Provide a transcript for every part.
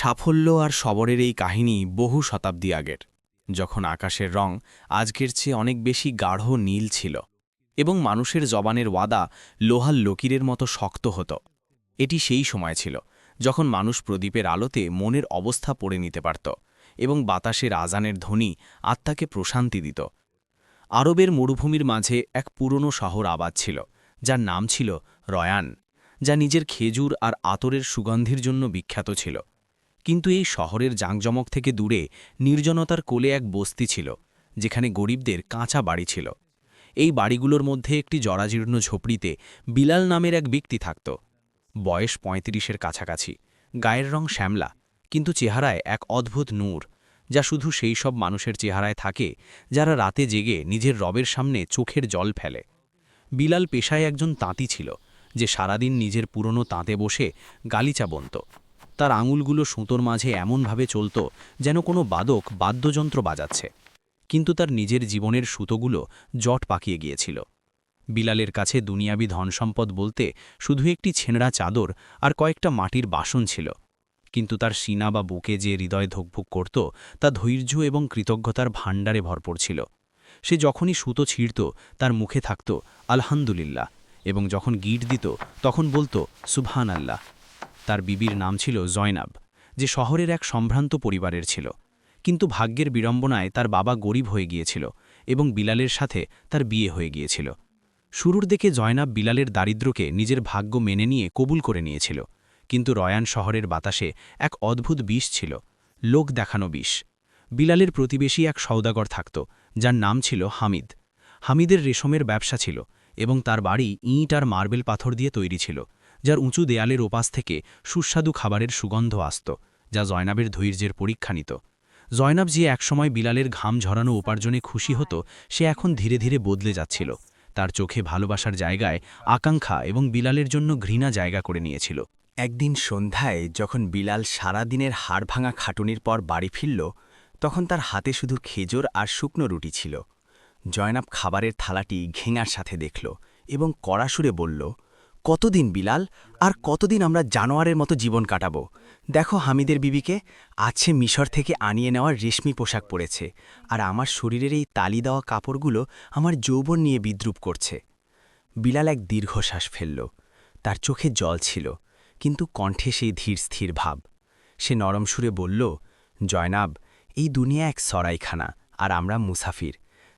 সাফল্য আর সবরের এই কাহিনী বহু শতাব্দী আগের, যখন আকাশের রং আজকের চেয়ে অনেক বেশি গাঢ় নীল ছিল এবং মানুষের জবানের ওয়াদা লোহার লকিরের মতো শক্ত হতো। এটি সেই সময় ছিল যখন মানুষ প্রদীপের আলোতে মনের অবস্থা পড়ে নিতে পারত এবং বাতাসের আজানের ধ্বনি আত্মাকে প্রশান্তি দিত। আরবের মরুভূমির মাঝে এক পুরনো শহর আবাদ ছিল, যার নাম ছিল রয়ান, যা নিজের খেজুর আর আতরের সুগন্ধির জন্য বিখ্যাত ছিল। কিন্তু এই শহরের জাঁকজমক থেকে দূরে নির্জনতার কোলে এক বস্তি ছিল, যেখানে গরিবদের কাঁচা বাড়ি ছিল। এই বাড়িগুলোর মধ্যে একটি জরাজীর্ণ ঝোপড়িতে বিলাল নামের এক ব্যক্তি থাকত। বয়স ৩৫-এর কাছাকাছি, গায়ের রং শ্যামলা, কিন্তু চেহারায় এক অদ্ভুত নূর, যা শুধু সেই সব মানুষের চেহারায় থাকে যারা রাতে জেগে নিজের রবের সামনে চোখের জল ফেলে। বিলাল পেশায় একজন তাঁতি ছিল, যে সারাদিন নিজের পুরনো তাঁতে বসে গালিচা বুনত। তার আঙুলগুলো সুতোর মাঝে এমনভাবে চলত যেন কোনো বাদক বাদ্যযন্ত্র বাজাচ্ছে, কিন্তু তার নিজের জীবনের সুতোগুলো জট পাকিয়ে গিয়েছিল। বিলালের কাছে দুনিয়াবি ধনসম্পদ বলতে শুধু একটি ছেঁড়া চাদর আর কয়েকটা মাটির বাসন ছিল, কিন্তু তার সিনা বা বুকে যে হৃদয় ধুকভুক করত তা ধৈর্য এবং কৃতজ্ঞতার ভাণ্ডারে ভরপুর ছিল। সে যখনই সুতো ছিঁড়ত তার মুখে থাকত আলহামদুলিল্লাহ, এবং যখন গিট দিত তখন বলতো সুবহান আল্লাহ। তার বিবির নাম ছিল জয়নাব, যে শহরের এক সম্ভ্রান্ত পরিবারের ছিল, কিন্তু ভাগ্যের বিড়ম্বনায় তার বাবা গরিব হয়ে গিয়েছিল এবং বিলালের সাথে তার বিয়ে হয়ে গিয়েছিল। শুরুর দিকে জয়নাব বিলালের দারিদ্র্যকে নিজের ভাগ্য মেনে নিয়ে কবুল করে নিয়েছিল, কিন্তু রয়ান শহরের বাতাসে এক অদ্ভুত বিষ ছিল, লোক দেখানো বিষ। বিলালের প্রতিবেশী এক সওদাগর থাকত, যার নাম ছিল হামিদ। হামিদের রেশমের ব্যবসা ছিল এবং তার বাড়ি ইঁট আর মার্বেল পাথর দিয়ে তৈরি ছিল, যার উঁচু দেয়ালের ওপাশ থেকে সুস্বাদু খাবারের সুগন্ধ আসত, যা জয়নাবের ধৈর্যের পরীক্ষা নিত। জয়নাব যে একসময় বিলালের ঘাম ঝরানো উপার্জনে খুশি হতো, সে এখন ধীরে ধীরে বদলে যাচ্ছিল। তার চোখে ভালোবাসার জায়গায় আকাঙ্ক্ষা এবং বিলালের জন্য ঘৃণা জায়গা করে নিয়েছিল। একদিন সন্ধ্যায় যখন বিলাল সারাদিনের হাড়ভাঙা খাটুনির পর বাড়ি ফিরল, তখন তার হাতে শুধু খেজুর আর শুকনো রুটি ছিল। জয়নাব খাবারের থালাটি ঘেঙার সাথে দেখল এবং কড়া সুরে বলল, কতদিন বিলাল, আর কতদিন আমরা জানোয়ারের মতো জীবন কাটাব? দেখো হামিদের বিবিকে, আছে মিশর থেকে আনিয়ে নেওয়া রেশমি পোশাক পরেছে, আর আমার শরীরের এই তালি দেওয়া কাপড়গুলো আমার যৌবন নিয়ে বিদ্রুপ করছে। বিলাল এক দীর্ঘশ্বাস ফেলল। তার চোখে জল ছিল, কিন্তু কণ্ঠে সেই ধীর স্থির ভাব। সে নরম সুরে বলল, জয়নাব, এই দুনিয়া এক সরাইখানা, আর আমরা মুসাফির।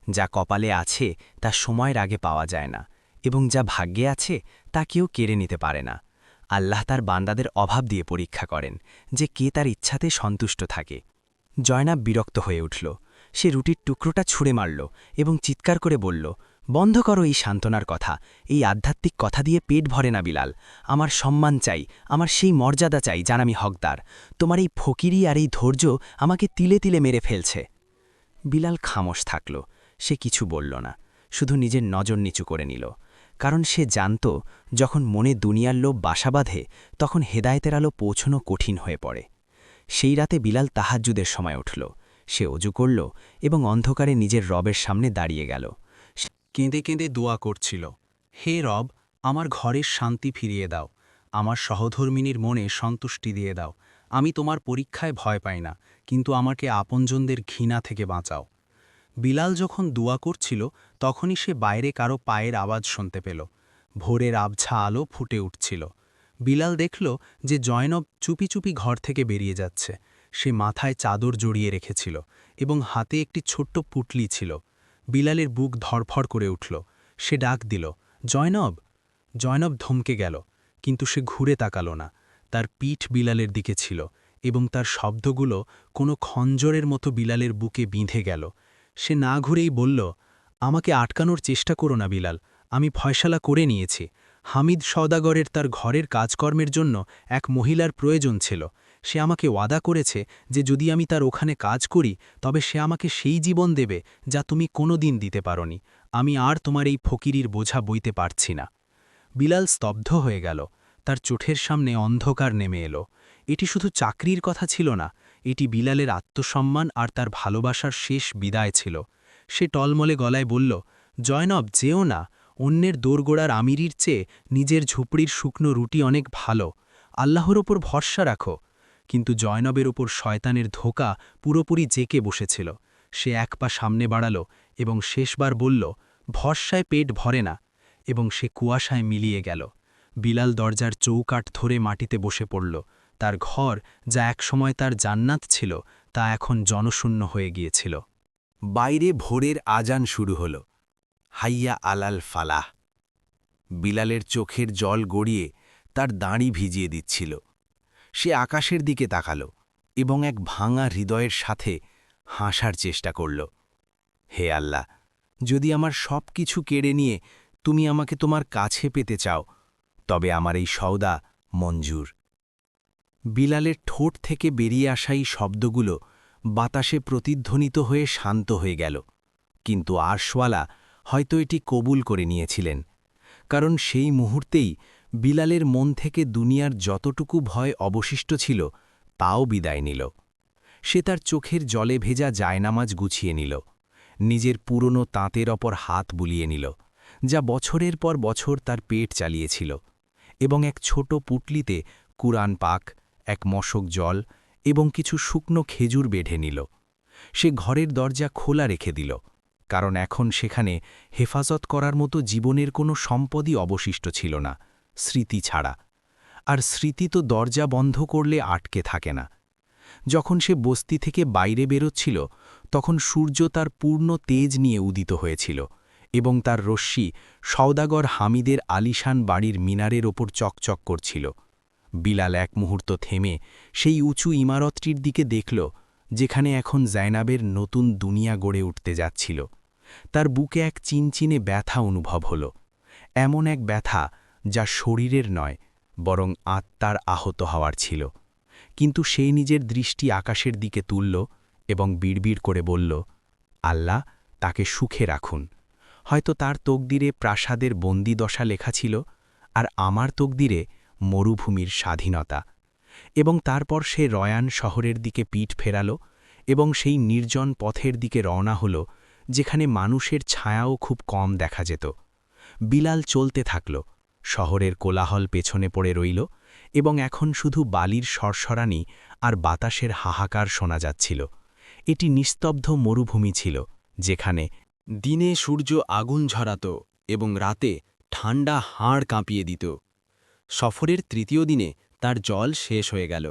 যা কপালে আছে তা সময়ের আগে পাওয়া যায় না, এবং যা ভাগ্যে আছে তা কেউ কেড়ে নিতে পারে না। আল্লাহ তার বান্দাদের অভাব দিয়ে পরীক্ষা করেন, যে কে তার ইচ্ছাতে সন্তুষ্ট থাকে। জয়নাব বিরক্ত হয়ে উঠল। সে রুটির টুকরোটা ছুঁড়ে মারল এবং চিৎকার করে বলল, বন্ধ করো এই সান্ত্বনার কথা, এই আধ্যাত্মিক কথা দিয়ে পেট ভরে না বিলাল। আমার সম্মান চাই, আমার সেই মর্যাদা চাই যার আমি হকদার। তোমার এই ফকিরি আর এই ধৈর্য আমাকে তিলে তিলে মেরে ফেলছে। বিলাল খামোশ থাকল। সে কিছু বলল না, শুধু নিজের নজর নিচু করে নিল, কারণ সে জানত যখন মনে দুনিয়ার লোভ বাসা বাঁধে তখন হেদায়েতের আলো পৌঁছনো কঠিন হয়ে পড়ে। সেই রাতে বিলাল তাহাজ্জুদের সময় উঠল। সে অজু করল এবং অন্ধকারে নিজের রবের সামনে দাঁড়িয়ে গেল। কেঁদে কেঁদে দোয়া করছিল, হে রব, আমার ঘরের শান্তি ফিরিয়ে দাও, আমার সহধর্মিনীর মনে সন্তুষ্টি দিয়ে দাও। আমি তোমার পরীক্ষায় ভয় পাই না, কিন্তু আমাকে আপনজনদের ঘৃণা থেকে বাঁচাও। বিলাল যখন দোয়া করছিল তখনই সে বাইরে কারো পায়ের আওয়াজ শুনতে পেল। ভোরের আবছা আলো ফুটে উঠছিল। বিলাল দেখল যে জয়নব চুপি চুপি ঘর থেকে বেরিয়ে যাচ্ছে। সে মাথায় চাদর জড়িয়ে রেখেছিল এবং হাতে একটি ছোট্ট পুটলি ছিল। বিলালের বুক ধড়ফড় করে উঠল। সে ডাক দিল, জয়নব। জয়নব ধমকে গেল, কিন্তু সে ঘুরে তাকাল না। তার পিঠ বিলালের দিকে ছিল এবং তার শব্দগুলো কোনো খঞ্জরের মতো বিলালের বুকে বিঁধে গেল। সে না ঘুরেই বলল, আমাকে আটকানোর চেষ্টা করো না বিলাল, আমি ফয়সালা করে নিয়েছি। হামিদ সওদাগরের তার ঘরের কাজকর্মের জন্য এক মহিলার প্রয়োজন ছিল। সে আমাকে ওয়াদা করেছে যে যদি আমি তার ওখানে কাজ করি তবে সে আমাকে সেই জীবন দেবে যা তুমি কোনো দিন দিতে পারোনি। আমি আর তোমার এই ফকিরির বোঝা বইতে পারছি না। বিলাল স্তব্ধ হয়ে গেল। তার চোখের সামনে অন্ধকার নেমে এলো। এটি শুধু চাকরির কথা ছিল না, এটি বিলালের আত্মসম্মান আর তার ভালোবাসার শেষ বিদায় ছিল। সে টলমলে গলায় বলল, জয়নব, যেও না। অন্যের দোরগোড়ার আমিরির চেয়ে নিজের ঝুপড়ির শুকনো রুটি অনেক ভালো। আল্লাহর ওপর ভরসা রাখো। কিন্তু জয়নবের ওপর শয়তানের ধোঁকা পুরোপুরি জেকে বসেছিল। সে এক পা সামনে বাড়াল এবং শেষবার বলল, ভরসায় পেট ভরে না, এবং সে কুয়াশায় মিলিয়ে গেল। বিলাল দরজার চৌকাঠ ধরে মাটিতে বসে পড়ল। তার ঘর, যা একসময় তার জান্নাত ছিল, তা এখন জনশূন্য হয়ে গিয়েছিল। বাইরে ভোরের আজান শুরু হল। হাইয়া আলাল ফালাহ। বিলালের চোখের জল গড়িয়ে তার দাঁড়ি ভিজিয়ে দিচ্ছিল। সে আকাশের দিকে তাকাল এবং এক ভাঙা হৃদয়ের সাথে হাসার চেষ্টা করল। হে আল্লাহ, যদি আমার সব কিছু কেড়ে নিয়ে তুমি আমাকে তোমার কাছে পেতে চাও, তবে আমার এই সওদা মঞ্জুর। বিলালের ঠোঁট থেকে বেরিয়ে আসা এই শব্দগুলো বাতাসে প্রতিধ্বনিত হয়ে শান্ত হয়ে গেল, কিন্তু আরশওয়ালা হয়তো এটি কবুল করে নিয়েছিলেন, কারণ সেই মুহূর্তেই বিলালের মন থেকে দুনিয়ার যতটুকু ভয় অবশিষ্ট ছিল তাও বিদায় নিল। সে তার চোখের জলে ভেজা জায়নামাজ গুছিয়ে নিল, নিজের পুরনো তাঁতের ওপর হাত বুলিয়ে নিল, যা বছরের পর বছর তার পেট চালিয়েছিল, এবং এক ছোট পুটলিতে কুরআন পাক, এক মশক জল এবং কিছু শুকনো খেজুর বেঁধে নিল। সে ঘরের দরজা খোলা রেখে দিল, কারণ এখন সেখানে হেফাজত করার মতো জীবনের কোনো সম্পদই অবশিষ্ট ছিল না, স্মৃতি ছাড়া। আর স্মৃতি তো দরজা বন্ধ করলে আটকে থাকে না। যখন সে বস্তি থেকে বাইরে বেরোচ্ছিল, তখন সূর্য তার পূর্ণ তেজ নিয়ে উদিত হয়েছিল, এবং তার রশ্মি সওদাগর হামিদের আলিশান বাড়ির মিনারের ওপর চকচক করছিল। বিলাল এক মুহূর্ত থেমে সেই উঁচু ইমারতটির দিকে দেখল, যেখানে এখন জায়নাবের নতুন দুনিয়া গড়ে উঠতে যাচ্ছিল। তার বুকে এক চিনচিনে ব্যথা অনুভব হল, এমন এক ব্যথা যা শরীরের নয়, বরং আত্মার আহত হওয়ার ছিল। কিন্তু সে নিজের দৃষ্টি আকাশের দিকে তুলল এবং বিড়বিড় করে বলল, আল্লাহ তাকে সুখে রাখুন। হয়তো তার তকদিরে প্রাসাদের বন্দিদশা লেখা ছিল, আর আমার তকদিরে মরুভূমির স্বাধীনতা। এবং তারপর সে রয়ান শহরের দিকে পিঠ ফেরাল এবং সেই নির্জন পথের দিকে রওনা হল, যেখানে মানুষের ছায়াও খুব কম দেখা যেত। বিলাল চলতে থাকল, শহরের কোলাহল পেছনে পড়ে রইল, এবং এখন শুধু বালির সরসরানি আর বাতাসের হাহাকার শোনা যাচ্ছিল। এটি নিস্তব্ধ মরুভূমি ছিল, যেখানে দিনে সূর্য আগুন ঝরাত এবং রাতে ঠান্ডা হাড় কাঁপিয়ে দিত। সফরের তৃতীয় দিনে তার জল শেষ হয়ে গেল,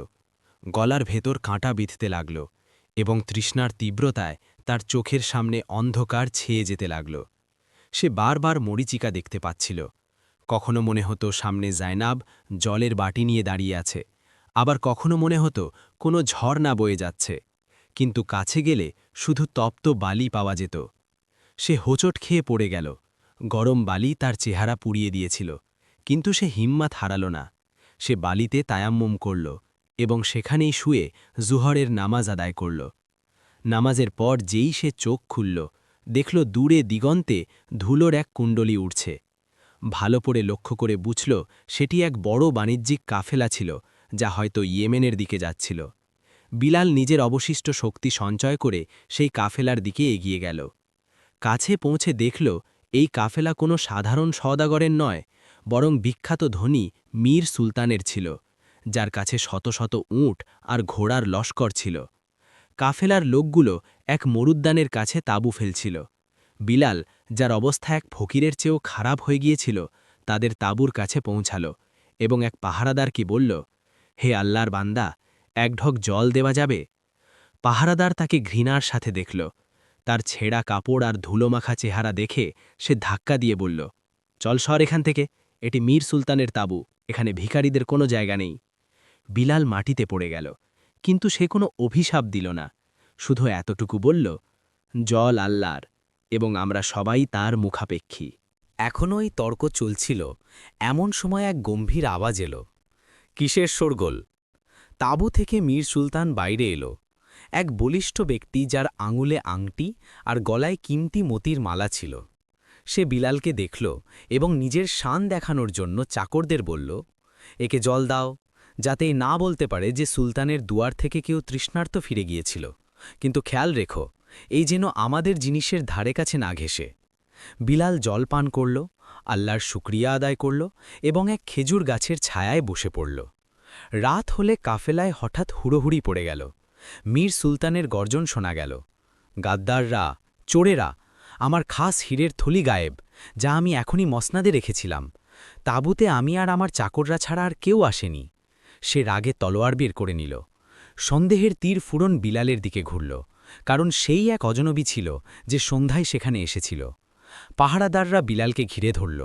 গলার ভেতর কাঁটা বিঁধতে লাগল, এবং তৃষ্ণার তীব্রতায় তার চোখের সামনে অন্ধকার ছেয়ে যেতে লাগল। সে বারবার মরীচিকা দেখতে পাচ্ছিল। কখনো মনে হতো সামনে জায়নাব জলের বাটি নিয়ে দাঁড়িয়ে আছে, আবার কখনো মনে হতো কোনো ঝর্ণা বয়ে যাচ্ছে, কিন্তু কাছে গেলে শুধু তপ্ত বালি পাওয়া যেত। সে হোঁচট খেয়ে পড়ে গেল। গরম বালি তার চেহারা পুড়িয়ে দিয়েছিল, কিন্তু সে হিম্মত হারাল না। সে বালিতে তায়াম্মুম করল এবং সেখানেই শুয়ে জুহরের নামাজ আদায় করল। নামাজের পর যেই সে চোখ খুলল, দেখল দূরে দিগন্তে ধুলোর এক কুণ্ডলী উঠছে। ভালো করে লক্ষ্য করে বুঝল সেটি এক বড় বাণিজ্যিক কাফেলা ছিল, যা হয়তো ইয়েমেনের দিকে যাচ্ছিল। বিলাল নিজের অবশিষ্ট শক্তি সঞ্চয় করে সেই কাফেলার দিকে এগিয়ে গেল। কাছে পৌঁছে দেখল এই কাফেলা কোনো সাধারণ সওদাগরের নয়, বরং বিখ্যাত ধনী মীর সুলতানের ছিল, যার কাছে শত শত উট আর ঘোড়ার লস্কর ছিল। কাফেলার লোকগুলো এক মরুদ্যানের কাছে তাঁবু ফেলছিল। বিলাল, যার অবস্থা এক ফকিরের চেয়েও খারাপ হয়ে গিয়েছিল, তাদের তাঁবুর কাছে পৌঁছাল এবং এক পাহারাদারকে বলল, হে আল্লাহর বান্দা, এক ঢক জল দেওয়া যাবে? পাহারাদার তাকে ঘৃণার সাথে দেখল। তার ছেঁড়া কাপড় আর ধুলোমাখা চেহারা দেখে সে ধাক্কা দিয়ে বলল, চল সর এখান থেকে, এটি মীর সুলতানের তাঁবু, এখানে ভিখারিদের কোনো জায়গা নেই। বিলাল মাটিতে পড়ে গেল, কিন্তু সে কোনো অভিশাপ দিল না, শুধু এতটুকু বলল, জল আল্লাহর, এবং আমরা সবাই তার মুখাপেক্ষী। এখনও এই তর্ক চলছিল, এমন সময় এক গম্ভীর আওয়াজ এলো। কিসের শোরগোল? তাঁবু থেকে মীর সুলতান বাইরে এলো, এক বলিষ্ঠ ব্যক্তি যার আঙুলে আংটি আর গলায় কিমতি মতির মালা ছিল। সে বিলালকে দেখল এবং নিজের শান দেখানোর জন্য চাকরদের বলল, একে জল দাও, যাতে না বলতে পারে যে সুলতানের দুয়ার থেকে কেউ তৃষ্ণার্ত ফিরে গিয়েছিল, কিন্তু খেয়াল রেখো, এই যেন আমাদের জিনিসের ধারে কাছে না ঘেঁষে। বিলাল জল পান করল, আল্লাহর শুকরিয়া আদায় করল এবং এক খেজুর গাছের ছায়ায় বসে পড়ল। রাত হলে কাফেলায় হঠাৎ হুড়োহুড়ি পড়ে গেল। মীর সুলতানের গর্জন শোনা গেল, গাদ্দাররা, চোরেরা, আমার খাস হীরের থলি গায়েব, যা আমি এখনই মসনাদে রেখেছিলাম। তাঁবুতে আমি আর আমার চাকররা ছাড়া আর কেউ আসেনি। সে রাগে তলোয়ার বের করে নিল। সন্দেহের তীর ফুরন বিলালের দিকে ঘুরল, কারণ সেই এক অজনবী ছিল যে সন্ধ্যায় সেখানে এসেছিল। পাহারাদাররা বিলালকে ঘিরে ধরল।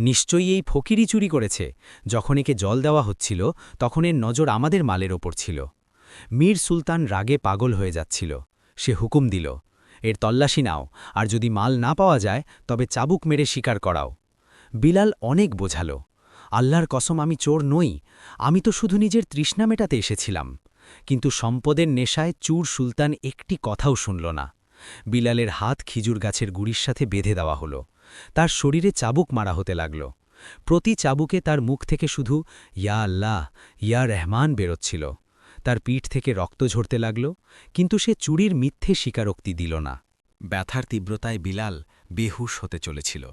নিশ্চয়ই এই ফকিরই চুরি করেছে। যখন একে জল দেওয়া হচ্ছিল তখন এর নজর আমাদের মালের ওপর ছিল। মীর সুলতান রাগে পাগল হয়ে যাচ্ছিল। সে হুকুম দিল, এর তল্লাশি নাও, আর যদি মাল না পাওয়া যায় তবে চাবুক মেরে শিকার করাও। বিলাল অনেক বোঝাল, আল্লাহর কসম আমি চোর নই, আমি তো শুধু নিজের তৃষ্ণা মেটাতে এসেছিলাম। কিন্তু সম্পদের নেশায় চুর সুলতান একটি কথাও শুনল না। বিলালের হাত খিজুর গাছের গুড়ির সাথে বেঁধে দেওয়া হলো। তার শরীরে চাবুক মারা হতে লাগল। প্রতি চাবুকে তার মুখ থেকে শুধু ইয়া আল্লাহ, ইয়া রহমান বেরোচ্ছিল। তার পিঠ থেকে রক্ত ঝরতে লাগল, কিন্তু সে চুরির মিথ্যে স্বীকারোক্তি দিল না। ব্যথার তীব্রতায় বিলাল বেহুশ হতে চলেছিল।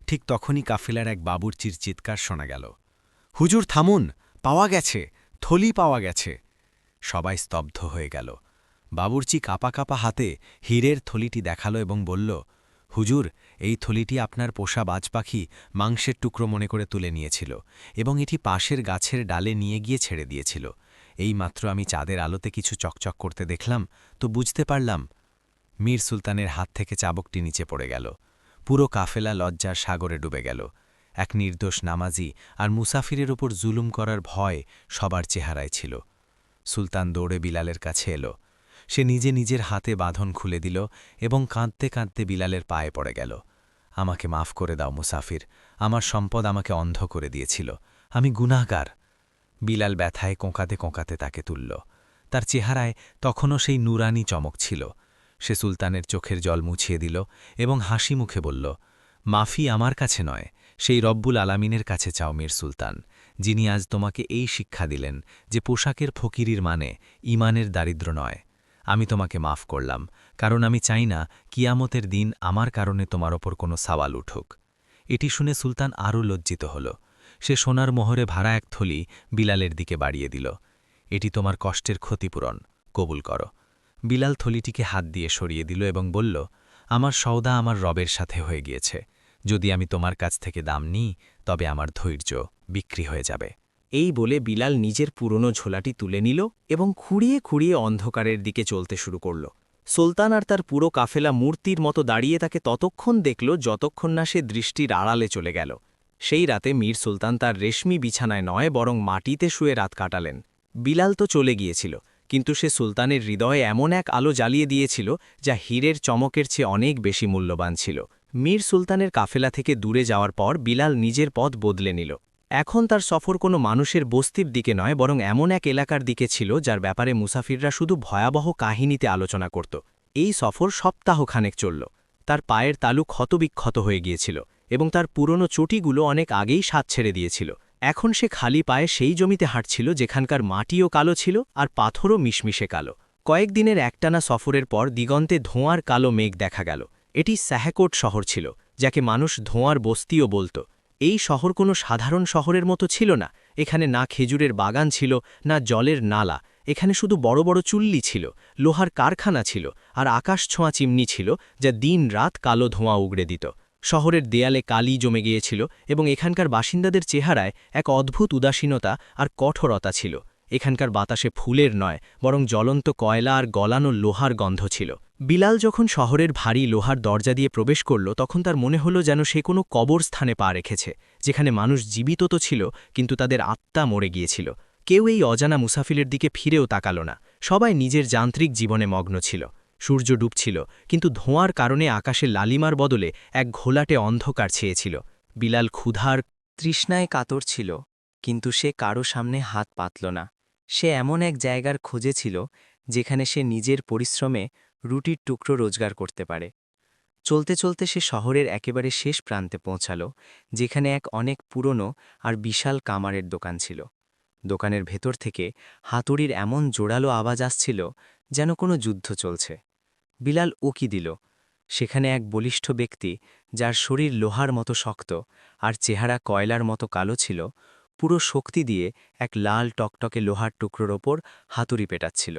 ঠিক তখনই কাফেলার এক বাবুর্চির চিৎকার শোনা গেল, হুজুর থামুন, পাওয়া গেছে, থলি পাওয়া গেছে। সবাই স্তব্ধ হয়ে গেল। বাবুর্চি কাঁপা কাঁপা হাতে হীরের থলিটি দেখালো এবং বলল, হুজুর, এই থলিটি আপনার পোষা বাজ পাখি মাংসের টুকরো মনে করে তুলে নিয়েছিল এবং এটি পাশের গাছের ডালে নিয়ে গিয়ে ছেড়ে দিয়েছিল। এইমাত্র আমি চাঁদের আলোতে কিছু চকচক করতে দেখলাম তো বুঝতে পারলাম। মীর সুলতানের হাত থেকে চাবকটি নিচে পড়ে গেল। পুরো কাফেলা লজ্জার সাগরে ডুবে গেল। এক নির্দোষ নামাজি আর মুসাফিরের ওপর জুলুম করার ভয় সবার চেহারায় ছিল। সুলতান দৌড়ে বিলালের কাছে এলো। সে নিজে নিজের হাতে বাঁধন খুলে দিল এবং কাঁদতে কাঁদতে বিলালের পায়ে পড়ে গেল। আমাকে মাফ করে দাও মুসাফির, আমার সম্পদ আমাকে অন্ধ করে দিয়েছিল, আমি গুনাহগার। বিলাল ব্যথায় কোঁকাতে কোঁকাতে তাকে তুলল। তার চেহারায় তখনও সেই নুরানি চমক ছিল। সে সুলতানের চোখের জল মুছিয়ে দিল এবং হাসি মুখে বলল, মাফি আমার কাছে নয়, সেই রব্বুল আলামিনের কাছে চাও মীর সুলতান, যিনি আজ তোমাকে এই শিক্ষা দিলেন যে পোশাকের ফকিরির মানে ইমানের দারিদ্র নয়। আমি তোমাকে মাফ করলাম, কারণ আমি চাই না কিয়ামতের দিন আমার কারণে তোমার ওপর কোনো সওয়াল উঠুক। এটি শুনে সুলতান আরও লজ্জিত হল। সে সোনার মোহরে ভাড়া এক থলি বিলালের দিকে বাড়িয়ে দিল। এটি তোমার কষ্টের ক্ষতিপূরণ, কবুল করো। বিলাল থলিটিকে হাত দিয়ে সরিয়ে দিল এবং বলল, আমার সওদা আমার রবের সাথে হয়ে গিয়েছে। যদি আমি তোমার কাছ থেকে দাম নিই তবে আমার ধৈর্য বিক্রি হয়ে যাবে। এই বলে বিলাল নিজের পুরনো ঝোলাটি তুলে নিল এবং খুঁড়িয়ে খুঁড়িয়ে অন্ধকারের দিকে চলতে শুরু করল। সুলতান আর তার পুরো কাফেলা মূর্তির মতো দাঁড়িয়ে তাকে ততক্ষণ দেখল যতক্ষণ না সে দৃষ্টির আড়ালে চলে গেল। সেই রাতে মীর সুলতান তার রেশমি বিছানায় নয় বরং মাটিতে শুয়ে রাত কাটালেন। বিলাল তো চলে গিয়েছিল, কিন্তু সে সুলতানের হৃদয়ে এমন এক আলো জ্বালিয়ে দিয়েছিল যা হীরের চমকের চেয়ে অনেক বেশি মূল্যবান ছিল। মীর সুলতানের কাফেলা থেকে দূরে যাওয়ার পর বিলাল নিজের পথ বদলে নিল। এখন তার সফর কোনো মানুষের বস্তির দিকে নয় বরং এমন এক এলাকার দিকে ছিল যার ব্যাপারে মুসাফিররা শুধু ভয়াবহ কাহিনীতে আলোচনা করত। এই সফর সপ্তাহখানেক চলল। তার পায়ের তালু ক্ষতবিক্ষত হয়ে গিয়েছিল এবং তার পুরনো চটিগুলো অনেক আগেই স্বাদ ছেড়ে দিয়েছিল। এখন সে খালি পায়ে সেই জমিতে হাঁটছিল যেখানকার মাটিও কালো ছিল আর পাথরও মিশমিশে কালো। কয়েকদিনের একটানা সফরের পর দিগন্তে ধোঁয়ার কালো মেঘ দেখা গেল। এটি স্যাহকোট শহর ছিল, যাকে মানুষ ধোঁয়ার বস্তিও বলত। এই শহর কোনো সাধারণ শহরের মতো ছিল না। এখানে না খেজুরের বাগান ছিল, না জলের নালা। এখানে শুধু বড় বড় চুল্লি ছিল, লোহার কারখানা ছিল আর আকাশ ছোঁয়া চিমনি ছিল যা দিন রাত কালো ধোঁয়া উগড়ে দিত। শহরের দেয়ালে কালি জমে গিয়েছিল এবং এখানকার বাসিন্দাদের চেহারায় এক অদ্ভুত উদাসীনতা আর কঠোরতা ছিল। এখানকার বাতাসে ফুলের নয় বরং জ্বলন্ত কয়লা আর গলানো লোহার গন্ধ ছিল। বিলাল যখন শহরের ভারী লোহার দরজা দিয়ে প্রবেশ করল তখন তার মনে হলো যেন সে কোনো কবরস্থানে পা রেখেছে, যেখানে মানুষ জীবিত তো ছিল কিন্তু তাদের আত্মা মরে গিয়েছিল। কেউ এই অজানা মুসাফিরের দিকে ফিরেও তাকাল না। সবাই নিজের যান্ত্রিক জীবনে মগ্ন ছিল। সূর্য ডুবছিল, কিন্তু ধোঁয়ার কারণে আকাশে লালিমার বদলে এক ঘোলাটে অন্ধকার ছেয়েছিল। বিলাল ক্ষুধার তৃষ্ণায় কাতর ছিল, কিন্তু সে কারো সামনে হাত পাতল না। সে এমন এক জায়গার খোঁজে ছিল যেখানে সে নিজের পরিশ্রমে রুটির টুকরো রোজগার করতে পারে। চলতে চলতে সে শহরের একেবারে শেষ প্রান্তে পৌঁছাল, যেখানে এক অনেক পুরনো আর বিশাল কামারের দোকান ছিল। দোকানের ভেতর থেকে হাতুড়ির এমন জোরালো আওয়াজ আসছিল যেন কোনো যুদ্ধ চলছে। বিলাল উকি দিল। সেখানে এক বলিষ্ঠ ব্যক্তি, যার শরীর লোহার মতো শক্ত আর চেহারা কয়লার মতো কালো ছিল, পুরো শক্তি দিয়ে এক লাল টকটকে লোহার টুকরোর ওপর হাতুড়ি পেটাচ্ছিল।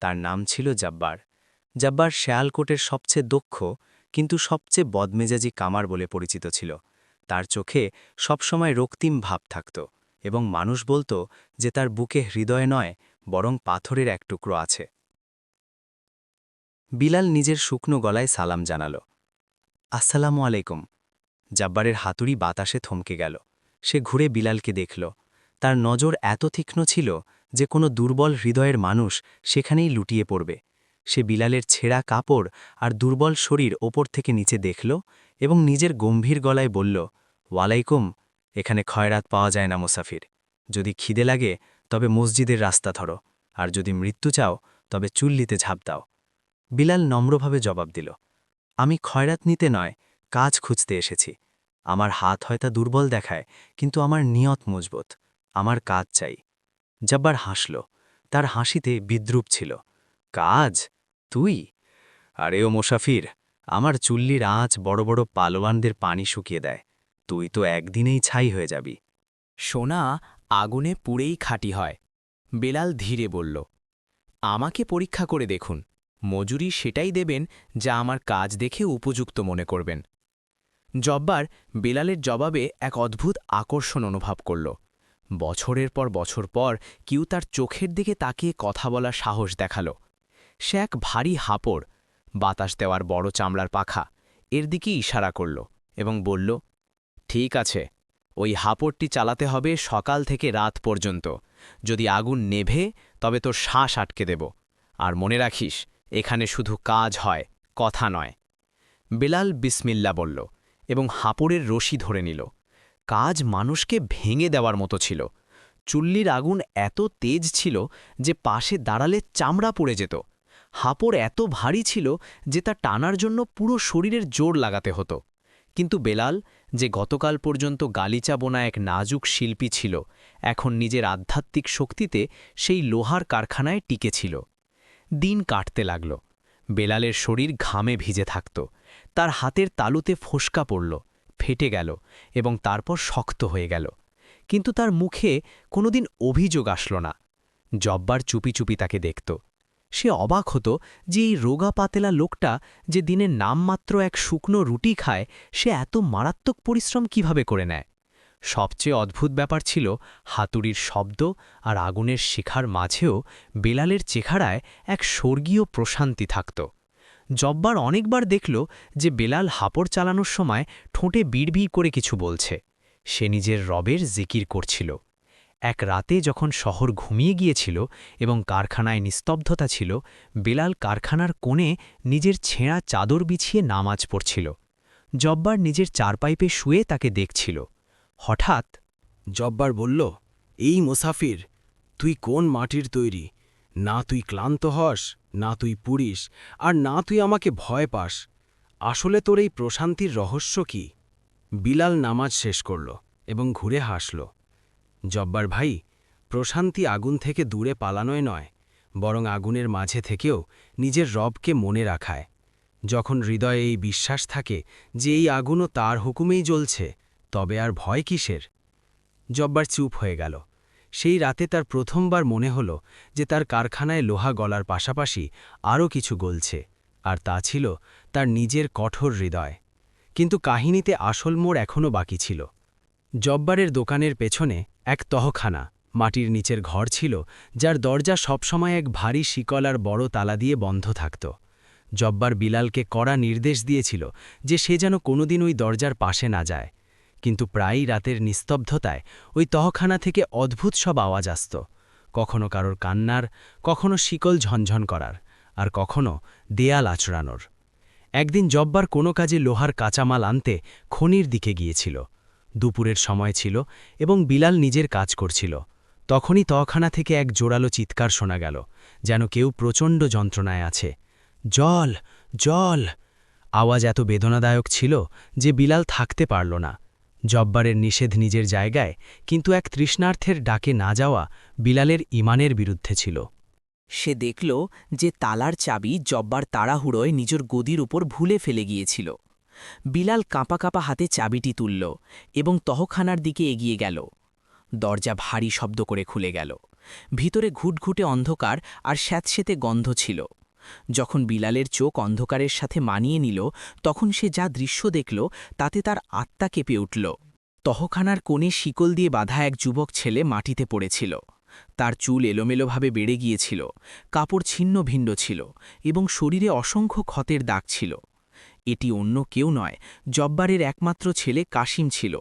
তার নাম ছিল জব্বার। জব্বার শেয়ালকোটের সবচেয়ে দক্ষ কিন্তু সবচেয়ে বদমেজাজি কামার বলে পরিচিত ছিল। তার চোখে সবসময় রক্তিম ভাব থাকত এবং মানুষ বলতো যে তার বুকে হৃদয় নয় বরং পাথরের এক টুকরো আছে। বিলাল নিজের শুকনো গলায় সালাম জানাল, আসসালামু আলাইকুম। জব্বারের হাতুড়ি বাতাসে থমকে গেল। সে ঘুরে বিলালকে দেখল। তার নজর এত তীক্ষ্ণ ছিল যে কোনো দুর্বল হৃদয়ের মানুষ সেখানেই লুটিয়ে পড়বে। সে বিলালের ছেঁড়া কাপড় আর দুর্বল শরীর ওপর থেকে নিচে দেখল এবং নিজের গম্ভীর গলায় বলল, ওয়ালাইকুম। এখানে খয়রাত পাওয়া যায় না মুসাফির। যদি খিদে লাগে তবে মসজিদের রাস্তা ধরো, আর যদি মৃত্যু চাও তবে চুল্লিতে ঝাঁপ দাও। বিলাল নম্রভাবে জবাব দিল, আমি খয়রাত নিতে নয়, কাজ খুঁজতে এসেছি। আমার হাত হয়তো দুর্বল দেখায়, কিন্তু আমার নিয়ত মজবুত। আমার কাজ চাই। জব্বার হাসল। তার হাসিতে বিদ্রুপ ছিল। কাজ? তুই? আরে ও মুসাফির, আমার চুল্লির আঁচ বড় বড় পালোয়ানদের পানি শুকিয়ে দেয়। তুই তো একদিনেই ছাই হয়ে যাবি। সোনা আগুনে পুড়েই খাঁটি হয়। বেলাল ধীরে বলল, আমাকে পরীক্ষা করে দেখুন, মজুরি সেটাই দেবেন যা আমার কাজ দেখে উপযুক্ত মনে করবেন। জব্বার বেলালের জবাবে এক অদ্ভুত আকর্ষণ অনুভব করল। বছরের পর বছর পর কেউ তার চোখের দিকে তাকিয়ে কথা বলার সাহস দেখাল। সে এক ভারী হাপড়, বাতাস দেওয়ার বড় চামড়ার পাখা, এর দিকে ইশারা করল এবং বলল, ঠিক আছে, ওই হাপড়টি চালাতে হবে সকাল থেকে রাত পর্যন্ত। যদি আগুন নেভে তবে তোর শ্বাস আটকে দেব। আর মনে রাখিস, এখানে শুধু কাজ হয়, কথা নয়। বেলাল বিসমিল্লা বলল এবং হাপড়ের রশি ধরে নিল। কাজ মানুষকে ভেঙে দেওয়ার মতো ছিল। চুল্লির আগুন এত তেজ ছিল যে পাশে দাঁড়ালে চামড়া পুড়ে যেত। হাপড় এত ভারী ছিল যে তা টানার জন্য পুরো শরীরের জোর লাগাতে হতো। কিন্তু বেলাল, যে গতকাল পর্যন্ত গালিচা বোনা এক নাজুক শিল্পী ছিল, এখন নিজের আধ্যাত্মিক শক্তিতে সেই লোহার কারখানায় টিকে ছিল। দিন কাটতে লাগল। বেলালের শরীর ঘামে ভিজে থাকত। তার হাতের তালুতে ফোসকা পড়ল, ফেটে গেল এবং তারপর শক্ত হয়ে গেল। কিন্তু তার মুখে কোনোদিন অভিযোগ আসল না। জব্বার চুপি চুপি তাকে দেখত। সে অবাক হতো যে এই রোগা পাতেলা লোকটা, যে দিনের নামমাত্র এক শুকনো রুটি খায়, সে এত মারাত্মক পরিশ্রম কিভাবে করে নেয়। সবচেয়ে অদ্ভুত ব্যাপার ছিল হাতুড়ির শব্দ আর আগুনের শিখার মাঝেও বেলালের চেহারায় এক স্বর্গীয় প্রশান্তি থাকত। জব্বার অনেকবার দেখল যে বেলাল হাপড় চালানোর সময় ঠোঁটে বিড়বিড় করে কিছু বলছে। সে নিজের রবের জিকির করছিল। এক রাতে যখন শহর ঘুমিয়ে গিয়েছিল এবং কারখানায় নিস্তব্ধতা ছিল, বেলাল কারখানার কোণে নিজের ছেঁড়া চাদর বিছিয়ে নামাজ পড়ছিল। জব্বার নিজের চারপাইপে শুয়ে তাকে দেখছিল। হঠাৎ জব্বার বলল, এই মুসাফির, তুই কোন মাটির তৈরি? না তুই ক্লান্ত হস, না তুই পুড়িস, আর না তুই আমাকে ভয় পাস। আসলে তোর এই প্রশান্তির রহস্য কি? বিলাল নামাজ শেষ করল এবং ঘুরে হাসল। জব্বার ভাই, প্রশান্তি আগুন থেকে দূরে পালানোয় নয়, বরং আগুনের মাঝে থেকেও নিজের রবকে মনে রাখায়। যখন হৃদয়ে এই বিশ্বাস থাকে যে এই আগুনও তার হুকুমেই জ্বলছে, তবে আর ভয় কিসের? জব্বার চুপ হয়ে গেল। সেই রাতে তার প্রথমবার মনে হল যে তার কারখানায় লোহা গলার পাশাপাশি আরও কিছু গলছে, আর তা ছিল তার নিজের কঠোর হৃদয়। কিন্তু কাহিনীতে আসল মোড় এখনও বাকি ছিল। জব্বারের দোকানের পেছনে এক তহখানা, মাটির নিচের ঘর ছিল, যার দরজা সবসময় এক ভারী শিকল আর বড় তালা দিয়ে বন্ধ থাকত। জব্বার বিলালকে কড়া নির্দেশ দিয়েছিল যে সে যেন কোনোদিন ওই দরজার পাশে না যায়। কিন্তু প্রায়ই রাতের নিস্তব্ধতায় ওই তহখানা থেকে অদ্ভুত সব আওয়াজ আসত, কখনো কারোর কান্নার, কখনো শিকল ঝনঝন করার, আর কখনো দেয়াল আচড়ানোর। একদিন জব্বার কোনো কাজে লোহার কাঁচামাল আনতে খনির দিকে গিয়েছিল। দুপুরের সময় ছিল এবং বিলাল নিজের কাজ করছিল। তখনই তহখানা থেকে এক জোরালো চিৎকার শোনা গেল, যেন কেউ প্রচণ্ড যন্ত্রণায় আছে। জল, জল! আওয়াজ এত বেদনাদায়ক ছিল যে বিলাল থাকতে পারল না। জব্বারের নিষেধ নিজের জায়গায়, কিন্তু এক তৃষ্ণার্থের ডাকে না যাওয়া বিলালের ইমানের বিরুদ্ধে ছিল। সে দেখল যে তালার চাবি জব্বার তাড়াহুড়োয় নিজের গদির উপর ভুলে ফেলে গিয়েছিল। বিলাল কাঁপা কাঁপা হাতে চাবিটি তুলল এবং তহখানার দিকে এগিয়ে গেল। দরজা ভারী শব্দ করে খুলে গেল। ভিতরে ঘুটঘুটে অন্ধকার আর স্যাঁতসেঁতে গন্ধ ছিল। যখন বিলালের চোখ অন্ধকারের সাথে মানিয়ে নিল, তখন সে যা দৃশ্য দেখল তাতে তার আত্মা কেঁপে উঠল। তহখানার কোণে শিকল দিয়ে বাঁধা এক যুবক ছেলে মাটিতে পড়েছিল। তার চুল এলোমেলোভাবে বেড়ে গিয়েছিল, কাপড় ছিন্ন ভিন্ন ছিল এবং শরীরে অসংখ্য ক্ষতের দাগ ছিল। এটি অন্য কেউ নয়, জব্বারের একমাত্র ছেলে কাসিম ছিল,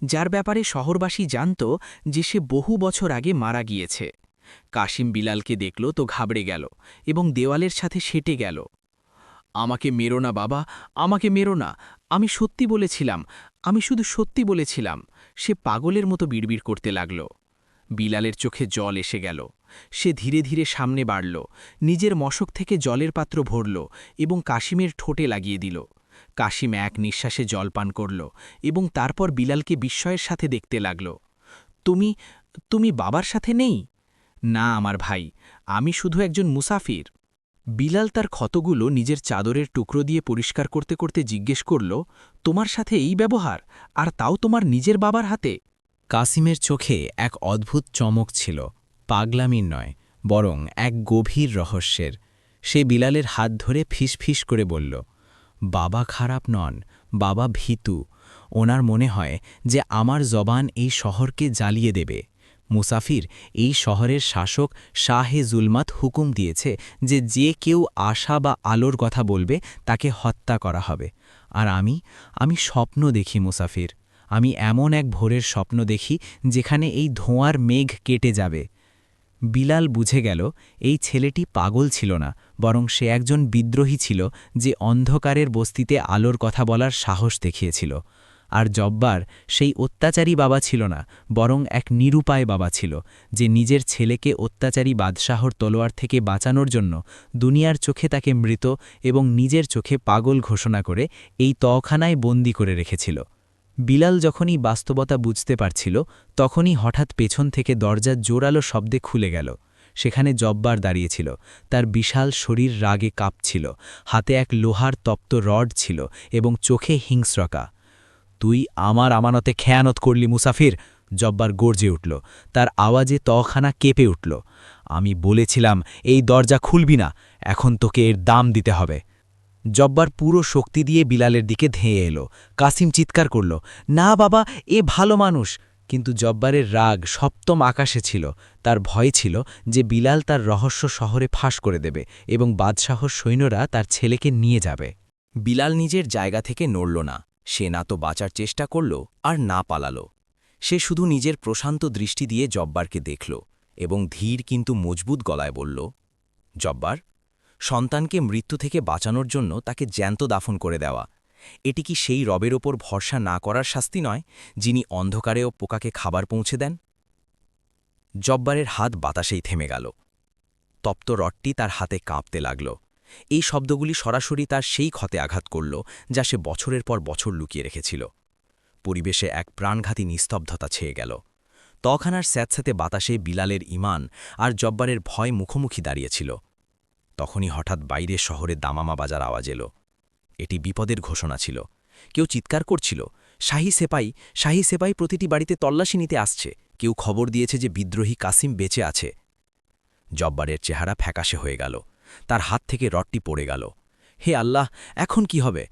যার ব্যাপারে শহরবাসী জানত যে সে বহু বছর আগে মারা গিয়েছে। কাসিম বিলালকে দেখল তো ঘাবড়ে গেল এবং দেওয়ালের সাথে সেটে গেল। আমাকে মেরো না বাবা, আমাকে মেরো না, আমি সত্যি বলেছিলাম, আমি শুধু সত্যি বলেছিলাম। সে পাগলের মতো বিড়বিড় করতে লাগল। বিলালের চোখে জল এসে গেল। সে ধীরে ধীরে সামনে বাড়ল, নিজের মশক থেকে জলের পাত্র ভরল এবং কাসিমের ঠোঁটে লাগিয়ে দিল। কাসিম এক নিঃশ্বাসে জল পান করল এবং তারপর বিলালকে বিস্ময়ের সাথে দেখতে লাগল। তুমি তুমি বাবার সাথে নেই? না আমার ভাই, আমি শুধু একজন মুসাফির। বিলাল তার ক্ষতগুলো নিজের চাদরের টুকরো দিয়ে পরিষ্কার করতে করতে জিজ্ঞেস করল, তোমার সাথে এই ব্যবহার, আর তাও তোমার নিজের বাবার হাতে? কাসিমের চোখে এক অদ্ভুত চমক ছিল, পাগলামির নয়, বরং এক গভীর রহস্যের। সে বিলালের হাত ধরে ফিসফিস করে বলল, বাবা খারাপ নন, বাবা ভীতু। ওনার মনে হয় যে আমার জবান এই শহরকে জ্বালিয়ে দেবে। মুসাফির, এই শহরের শাসক শাহে জুলমাত হুকুম দিয়েছে যে যে কেউ আশা বা আলোর কথা বলবে তাকে হত্যা করা হবে। আর আমি স্বপ্ন দেখি মুসাফির, আমি এমন এক ভোরের স্বপ্ন দেখি যেখানে এই ধোঁয়ার মেঘ কেটে যাবে। বিলাল বুঝে গেল এই ছেলেটি পাগল ছিল না, বরং সে একজন বিদ্রোহী ছিল যে অন্ধকারের বস্তিতে আলোর কথা বলার সাহস দেখিয়েছিল। আর জব্বার সেই অত্যাচারী বাবা ছিল না, বরং এক নিরুপায় বাবা ছিল, যে নিজের ছেলেকে অত্যাচারী বাদশাহর তলোয়ার থেকে বাঁচানোর জন্য দুনিয়ার চোখে তাকে মৃত এবং নিজের চোখে পাগল ঘোষণা করে এই তওখানায় বন্দী করে রেখেছিল। বিলাল যখনই বাস্তবতা বুঝতে পারছিল, তখনই হঠাৎ পেছন থেকে দরজা জোরালো শব্দে খুলে গেল। সেখানে জব্বার দাঁড়িয়েছিল, তার বিশাল শরীর রাগে কাঁপছিল, হাতে এক লোহার তপ্ত রড ছিল এবং চোখে হিংস্রকা। তুই আমার আমানতে খেয়ানত করলি মুসাফির, জব্বার গর্জে উঠল, তার আওয়াজে তওখানা কেঁপে উঠল। আমি বলেছিলাম এই দরজা খুলবি না, এখন তোকে এর দাম দিতে হবে। জব্বার পুরো শক্তি দিয়ে বিলালের দিকে ধেয়ে এলো। কাসিম চিৎকার করল, না বাবা, এ ভালো মানুষ। কিন্তু জব্বারের রাগ সপ্তম আকাশে ছিল, তার ভয় ছিল যে বিলাল তার রহস্য শহরে ফাঁস করে দেবে এবং বাদশাহর সৈন্যরা তার ছেলেকে নিয়ে যাবে। বিলাল নিজের জায়গা থেকে নড়ল না, সে না তো বাঁচার চেষ্টা করল আর না পালাল। সে শুধু নিজের প্রশান্ত দৃষ্টি দিয়ে জব্বারকে দেখল এবং ধীর কিন্তু মজবুত গলায় বলল, জব্বার, সন্তানকে মৃত্যু থেকে বাঁচানোর জন্য তাকে জ্যান্ত দাফন করে দেওয়া, এটি কি সেই রবের ওপর ভরসা না করার শাস্তি নয়, যিনি অন্ধকারেও পোকাকে খাবার পৌঁছে দেন? জব্বারের হাত বাতাসেই থেমে গেল। তপ্ত রডটি তার হাতে কাঁপতে লাগল। এই শব্দগুলি সরাসরি তার সেই ক্ষতে আঘাত করল যা সে বছরের পর বছর লুকিয়ে রেখেছিল। পরিবেশে এক প্রাণঘাতী নিস্তব্ধতা ছেয়ে গেল। তখানার স্যাঁতস্যাঁতে বাতাসে বিলালের ঈমান আর জব্বারের ভয় মুখোমুখি দাঁড়িয়েছিল। তখনই হঠাৎ বাইরে শহরে দামামা বাজার আওয়াজ এলো। এটি বিপদের ঘোষণা ছিল। কেউ চিৎকার করছিল, শাহী সেপাই প্রতিটি বাড়িতে তল্লাশি নিতে আসছে। কেউ খবর দিয়েছে যে বিদ্রোহী কাসিম বেঁচে আছে। জব্বারের চেহারা ফ্যাকাশে হয়ে গেল, তার হাত থেকে রডটি পড়ে গেল। হে আল্লাহ, এখন কি হবে?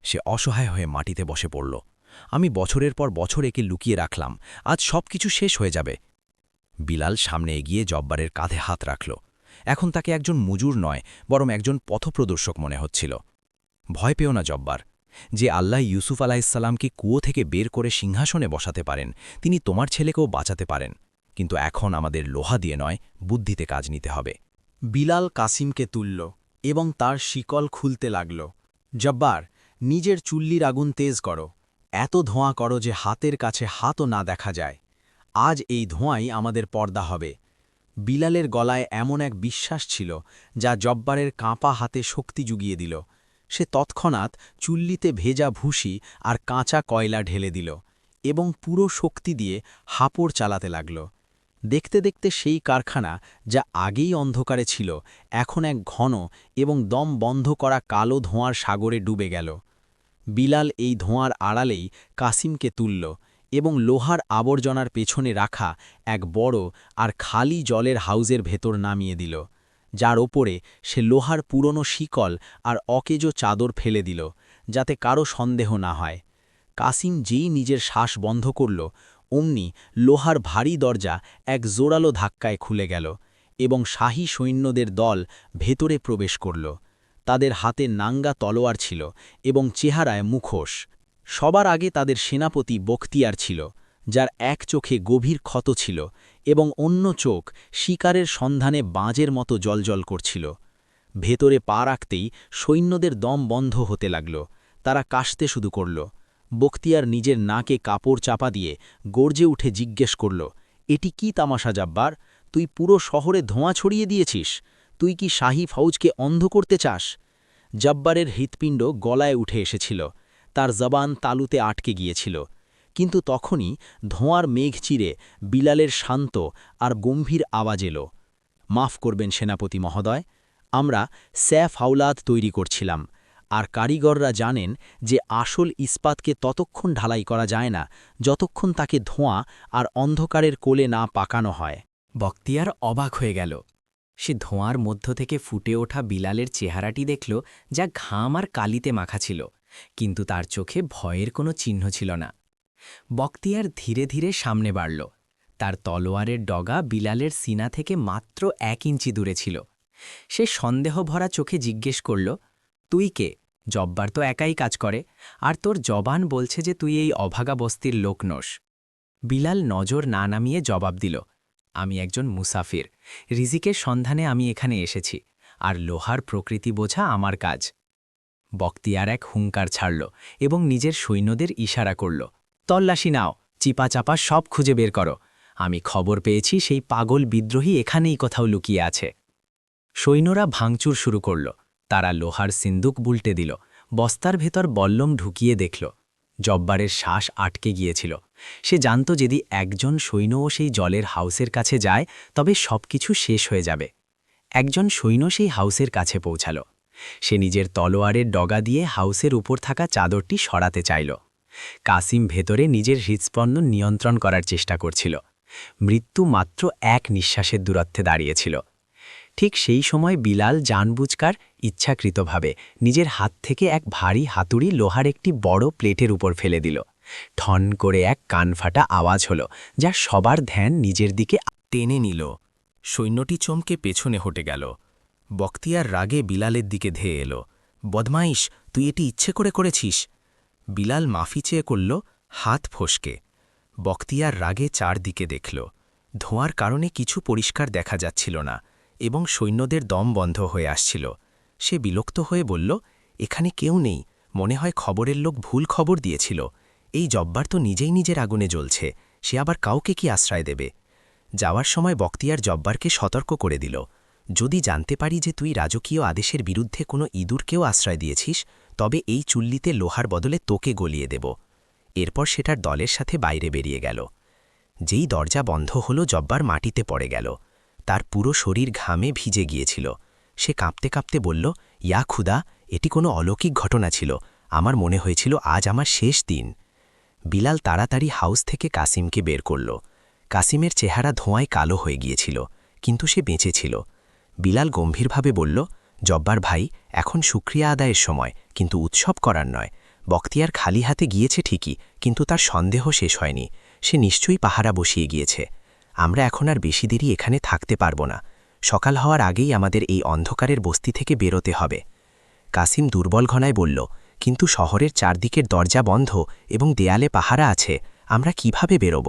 সে অসহায় হয়ে মাটিতে বসে পড়ল। আমি বছরের পর বছর একে লুকিয়ে রাখলাম, আজ সব কিছু শেষ হয়ে যাবে। বিলাল সামনে এগিয়ে জব্বারের কাঁধে হাত রাখল। এখন তাকে একজন মজুর নয়, বরং একজন পথপ্রদর্শক মনে হচ্ছিল। ভয় পেও না জব্বার, যে আল্লাহ ইউসুফ আলাইসাল্লামকে কুয়ো থেকে বের করে সিংহাসনে বসাতে পারেন, তিনি তোমার ছেলেকেও বাঁচাতে পারেন। কিন্তু এখন আমাদের লোহা দিয়ে নয়, বুদ্ধিতে কাজ নিতে হবে। বিলাল কাসিমকে তুলল এবং তার শিকল খুলতে লাগল। জব্বার, নিজের চুল্লির আগুন তেজ করো, এত ধোঁয়া করো যে হাতের কাছে হাতও না দেখা যায়। আজ এই ধোঁয়াই আমাদের পর্দা হবে। বিলালের গলায় এমন এক বিশ্বাস ছিল যা জব্বারের কাঁপা হাতে শক্তি জুগিয়ে দিল। সে তৎক্ষণাৎ চুল্লিতে ভেজা ভুসি আর কাঁচা কয়লা ঢেলে দিল এবং পুরো শক্তি দিয়ে হাঁপড় চালাতে লাগল। দেখতে দেখতে সেই কারখানা, যা আগেই অন্ধকারে ছিল, এখন এক ঘন এবং দম বন্ধ করা কালো ধোঁয়ার সাগরে ডুবে গেল। বিলাল এই ধোঁয়ার আড়ালেই কাসিমকে তুলল এবং লোহার আবর্জনার পেছনে রাখা এক বড় আর খালি জলের হাউজের ভেতর নামিয়ে দিল, যার ওপরে সে লোহার পুরনো শিকল আর অকেজো চাদর ফেলে দিল, যাতে কারো সন্দেহ না হয়। কাসিম যেই নিজের শ্বাস বন্ধ করল, অমনি লোহার ভারী দরজা এক জোরালো ধাক্কায় খুলে গেল এবং শাহী সৈন্যদের দল ভেতরে প্রবেশ করল। তাদের হাতে নাঙ্গা তলোয়ার ছিল এবং চেহারায় মুখোশ। সবার আগে তাদের সেনাপতি বখতিয়ার ছিল, যার এক চোখে গভীর ক্ষত ছিল এবং অন্য চোখ শিকারের সন্ধানে বাজের মতো জ্বলজ্বল করছিল। ভেতরে পা রাখতেই সৈন্যদের দম বন্ধ হতে লাগল, তারা কাশতে শুরু করল। বখতিয়ার নিজের নাকে কাপড় চাপা দিয়ে গর্জে উঠে জিজ্ঞেস করল, এটি কি তামাশা জাব্বার? তুই পুরো শহরে ধোঁয়া ছড়িয়ে দিয়েছিস? তুই কি শাহী ফৌজকে অন্ধ করতে চাস? জাব্বারের হৃৎপিণ্ড গলায় উঠে এসেছিল, তার জবান তালুতে আটকে গিয়েছিল। কিন্তু তখনই ধোঁয়ার মেঘ চিরে বিলালের শান্ত আর গম্ভীর আওয়াজ এলো, মাফ করবেন সেনাপতি মহোদয়, আমরা স্যাফ হাওলাত তৈরি করছিলাম, আর কারিগররা জানেন যে আসল ইস্পাতকে ততক্ষণ ঢালাই করা যায় না যতক্ষণ তাকে ধোঁয়া আর অন্ধকারের কোলে না পাকানো হয়। বখতিয়ার অবাক হয়ে গেল। সে ধোঁয়ার মধ্য থেকে ফুটে ওঠা বিলালের চেহারাটি দেখল, যা ঘাম আর কালিতে মাখা ছিল, কিন্তু তার চোখে ভয়ের কোনো চিহ্ন ছিল না। বখতিয়ার ধীরে ধীরে সামনে বাড়ল। তার তলোয়ারের ডগা বিলালের সিনা থেকে মাত্র 1 ইঞ্চি দূরে ছিল। সে সন্দেহ ভরা চোখে জিজ্ঞেস করল, তুই কে? জব্বার তো একাই কাজ করে, আর তোর জবান বলছে যে তুই এই অভাগা বস্তির লোক নোস। বিলাল নজর না নামিয়ে জবাব দিল, আমি একজন মুসাফির, রিজিকের সন্ধানে আমি এখানে এসেছি, আর লোহার প্রকৃতি বোঝা আমার কাজ। বখতিয়ার এক হুঙ্কার ছাড়ল এবং নিজের সৈন্যদের ইশারা করল, তল্লাশি নাও, চিপাচাপা সব খুঁজে বের করো, আমি খবর পেয়েছি সেই পাগল বিদ্রোহী এখানেই কোথাও লুকিয়ে আছে। সৈন্যরা ভাঙচুর শুরু করল। তারা লোহার সিন্দুক বুলটে দিল, বস্তার ভেতর বল্লম ঢুকিয়ে দেখল। জব্বারের শ্বাস আটকে গিয়েছিল। সে জানত যদি একজন সৈন্যও সেই জলের হাউসের কাছে যায় তবে সবকিছু শেষ হয়ে যাবে। একজন সৈন্য সেই হাউসের কাছে পৌঁছাল। সে নিজের তলোয়ারের ডগা দিয়ে হাউসের উপর থাকা চাদরটি সরাতে চাইল। কাসিম ভেতরে নিজের হৃৎস্পন্দন নিয়ন্ত্রণ করার চেষ্টা করছিল। মৃত্যু মাত্র 1 নিঃশ্বাসের দূরত্বে দাঁড়িয়েছিল। ঠিক সেই সময় বিলাল জানবুঝকার ইচ্ছাকৃতভাবে নিজের হাত থেকে এক ভারী হাতুড়ি লোহার একটি বড় প্লেটের উপর ফেলে দিল। ঠন করে এক কানফাটা আওয়াজ হল, যা সবার ধ্যান নিজের দিকে টেনে নিল। সৈন্যটি চমকে পেছনে হটে গেল। বখতিয়ার রাগে বিলালের দিকে ধেয়ে এলো, বদমাইশ, তুই এটি ইচ্ছে করে করেছিস। বিলাল মাফি চেয়ে করল, হাত ফসকে। বখতিয়ার রাগে চারদিকে দেখল। ধোঁয়ার কারণে কিছু পরিষ্কার দেখা যাচ্ছিল না এবং সৈন্যদের দম বন্ধ হয়ে আসছিল। সে বিরক্ত হয়ে বলল, এখানে কেউ নেই, মনে হয় খবরের লোক ভুল খবর দিয়েছিল। এই জব্বার তো নিজেই নিজের আগুনে জ্বলছে, সে আবার কাউকে কি আশ্রয় দেবে? যাওয়ার সময় বখতিয়ার জব্বারকে সতর্ক করে দিল, যদি জানতে পারি যে তুই রাজকীয় আদেশের বিরুদ্ধে কোনো ইঁদুরকেও আশ্রয় দিয়েছিস, তবে এই চুল্লিতে লোহার বদলে তোকে গলিয়ে দেব। এরপর সেটার দলের সাথে বাইরে বেরিয়ে গেল। যেই দরজা বন্ধ হলো, জব্বার মাটিতে পড়ে গেল। তার পুরো শরীর ঘামে ভিজে গিয়েছিল। সে কাঁপতে কাঁপতে বলল, ইয়া খুদা, এটি কোনো অলৌকিক ঘটনা ছিল, আমার মনে হয়েছিল আজ আমার শেষ দিন। বিলাল তাড়াতাড়ি হাউস থেকে কাসিমকে বের করল। কাসিমের চেহারা ধোঁয়ায় কালো হয়ে গিয়েছিল, কিন্তু সে বেঁচে ছিল। বিলাল গম্ভীরভাবে বলল, জব্বার ভাই, এখন শুকরিয়া আদায়ের সময়, কিন্তু উৎসব করার নয়। বখতিয়ার খালি হাতে গিয়েছে ঠিকই, কিন্তু তার সন্দেহ শেষ হয়নি। সে নিশ্চয়ই পাহারা বসিয়ে গিয়েছে। আমরা এখন আর বেশি দেরি এখানে থাকতে পারব না। সকাল হওয়ার আগেই আমাদের এই অন্ধকারের বস্তি থেকে বেরোতে হবে। কাসিম দুর্বল ঘনায় বলল, কিন্তু শহরের চারদিকের দরজা বন্ধ এবং দেয়ালে পাহারা আছে, আমরা কিভাবে বেরোব?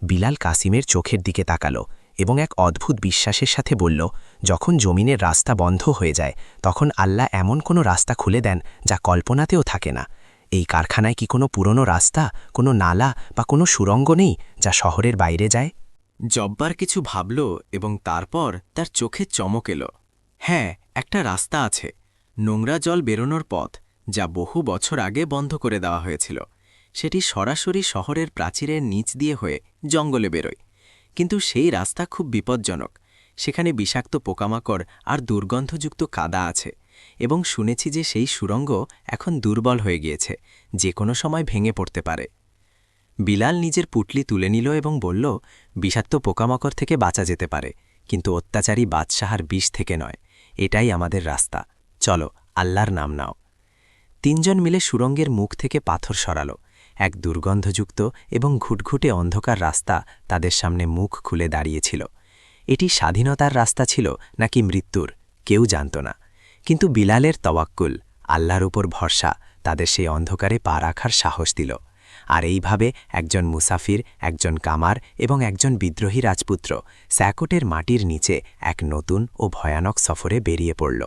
বিলাল কাসিমের চোখের দিকে তাকাল এবং এক অদ্ভুত বিশ্বাসের সাথে বলল, যখন জমিনের রাস্তা বন্ধ হয়ে যায় তখন আল্লাহ এমন কোনো রাস্তা খুলে দেন যা কল্পনাতেও থাকে না। এই কারখানায় কি কোনো পুরনো রাস্তা, কোনো নালা বা কোনো সুড়ঙ্গ নেই যা শহরের বাইরে যায়? জব্বার কিছু ভাবল এবং তারপর তার চোখে চমক এলো। হ্যাঁ, একটা রাস্তা আছে, নোংরা জল বেরোনোর পথ, যা বহু বছর আগে বন্ধ করে দেওয়া হয়েছিল। সেটি সরাসরি শহরের প্রাচীরের নিচ দিয়ে হয়ে জঙ্গলে বেরোয়। কিন্তু সেই রাস্তা খুব বিপজ্জনক। সেখানে বিষাক্ত পোকামাকড় আর দুর্গন্ধযুক্ত কাদা আছে, এবং শুনেছি যে সেই সুড়ঙ্গ এখন দুর্বল হয়ে গিয়েছে, যে কোনো সময় ভেঙে পড়তে পারে। বিলাল নিজের পুটলি তুলে নিল এবং বলল, বিষাক্ত পোকামাকড় থেকে বাঁচা যেতে পারে, কিন্তু অত্যাচারী বাদশাহার বিষ থেকে নয়। এটাই আমাদের রাস্তা, চলো, আল্লাহর নাম নাও। তিনজন মিলে সুরঙ্গের মুখ থেকে পাথর সরাল। এক দুর্গন্ধযুক্ত এবং ঘুটঘুটে অন্ধকার রাস্তা তাদের সামনে মুখ খুলে দাঁড়িয়েছিল। এটি স্বাধীনতার রাস্তা ছিল নাকি মৃত্যুর, কেউ জানত না। কিন্তু বিলালের তওয়াক্কুল, আল্লাহর উপর ভরসা, তাদের সেই অন্ধকারে পা রাখার সাহস দিল। আর এইভাবে একজন মুসাফির, একজন কামার এবং একজন বিদ্রোহী রাজপুত্র স্যাকোটের মাটির নিচে এক নতুন ও ভয়ানক সফরে বেরিয়ে পড়ল।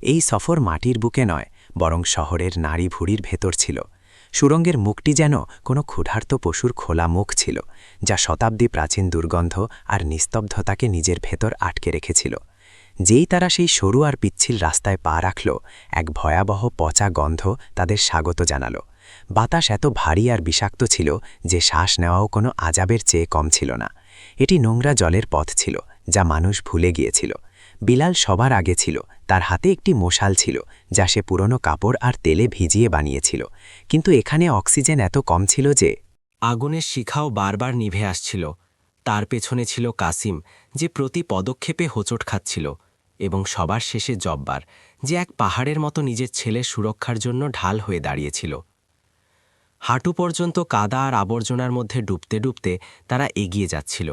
এই সফর মাটির বুকে নয়, বরং শহরের নাড়ি ভুড়ির ভেতর ছিল। সুরঙ্গের মুখটি যেন কোনো ক্ষুধার্ত পশুর খোলা মুখ ছিল, যা শতাব্দী প্রাচীন দুর্গন্ধ আর নিস্তব্ধতাকে নিজের ভেতর আটকে রেখেছিল। যেই তারা সেই সরু আর পিচ্ছিল রাস্তায় পা রাখল, এক ভয়াবহ পচা গন্ধ তাদের স্বাগত জানাল। বাতাস এত ভারী আর বিষাক্ত ছিল যে শ্বাস নেওয়াও কোনো আজাবের চেয়ে কম ছিল না। এটি নোংরা জলের পথ ছিল, যা মানুষ ভুলে গিয়েছিল। বিলাল সবার আগে ছিল, তার হাতে একটি মশাল ছিল, যা সে পুরনো কাপড় আর তেলে ভিজিয়ে বানিয়েছিল। কিন্তু এখানে অক্সিজেন এত কম ছিল যে আগুনের শিখাও বারবার নিভে আসছিল। তার পেছনে ছিল কাসিম, যে প্রতি পদক্ষেপে হোঁচট খাচ্ছিল, এবং সবার শেষে জব্বার, যে এক পাহাড়ের মতো নিজের ছেলের সুরক্ষার জন্য ঢাল হয়ে দাঁড়িয়েছিল। হাঁটু পর্যন্ত কাদা আর আবর্জনার মধ্যে ডুবতে ডুবতে তারা এগিয়ে যাচ্ছিল।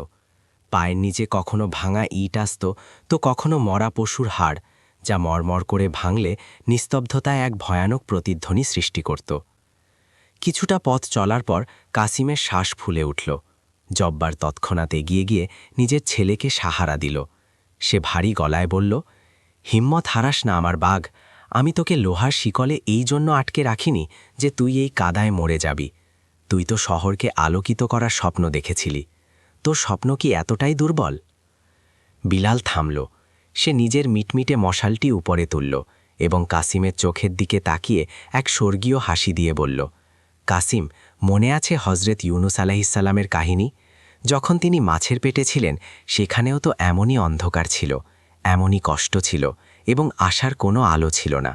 পায়ের নিচে কখনো ভাঙা ইট আসত, তো কখনো মরা পশুর হাড়, যা মরমর করে ভাঙলে নিস্তব্ধতায় এক ভয়ানক প্রতিধ্বনি সৃষ্টি করত। কিছুটা পথ চলার পর কাসিমের শ্বাস ফুলে উঠল। জব্বার তৎক্ষণাৎ এগিয়ে গিয়ে নিজের ছেলেকে সাহারা দিল। সে ভারী গলায় বলল, হিম্মত হারাস না আমার বাঘ, আমি তোকে লোহার শিকলে এই জন্য আটকে রাখিনি যে তুই এই কাদায় মরে যাবি। তুই তো শহরকে আলোকিত করার স্বপ্ন দেখেছিলি, তোর স্বপ্ন কি এতটাই দুর্বল? বিলাল থামল। সে নিজের মিটমিটে মশালটি উপরে তুলল এবং কাসিমের চোখের দিকে তাকিয়ে এক স্বর্গীয় হাসি দিয়ে বলল, কাসিম, মনে আছে হজরত ইউনুস আলাইহিসসালামের কাহিনী? যখন তিনি মাছের পেটে ছিলেন, সেখানেও তো এমনই অন্ধকার ছিল, এমনই কষ্ট ছিল এবং আশার কোনো আলো ছিল না।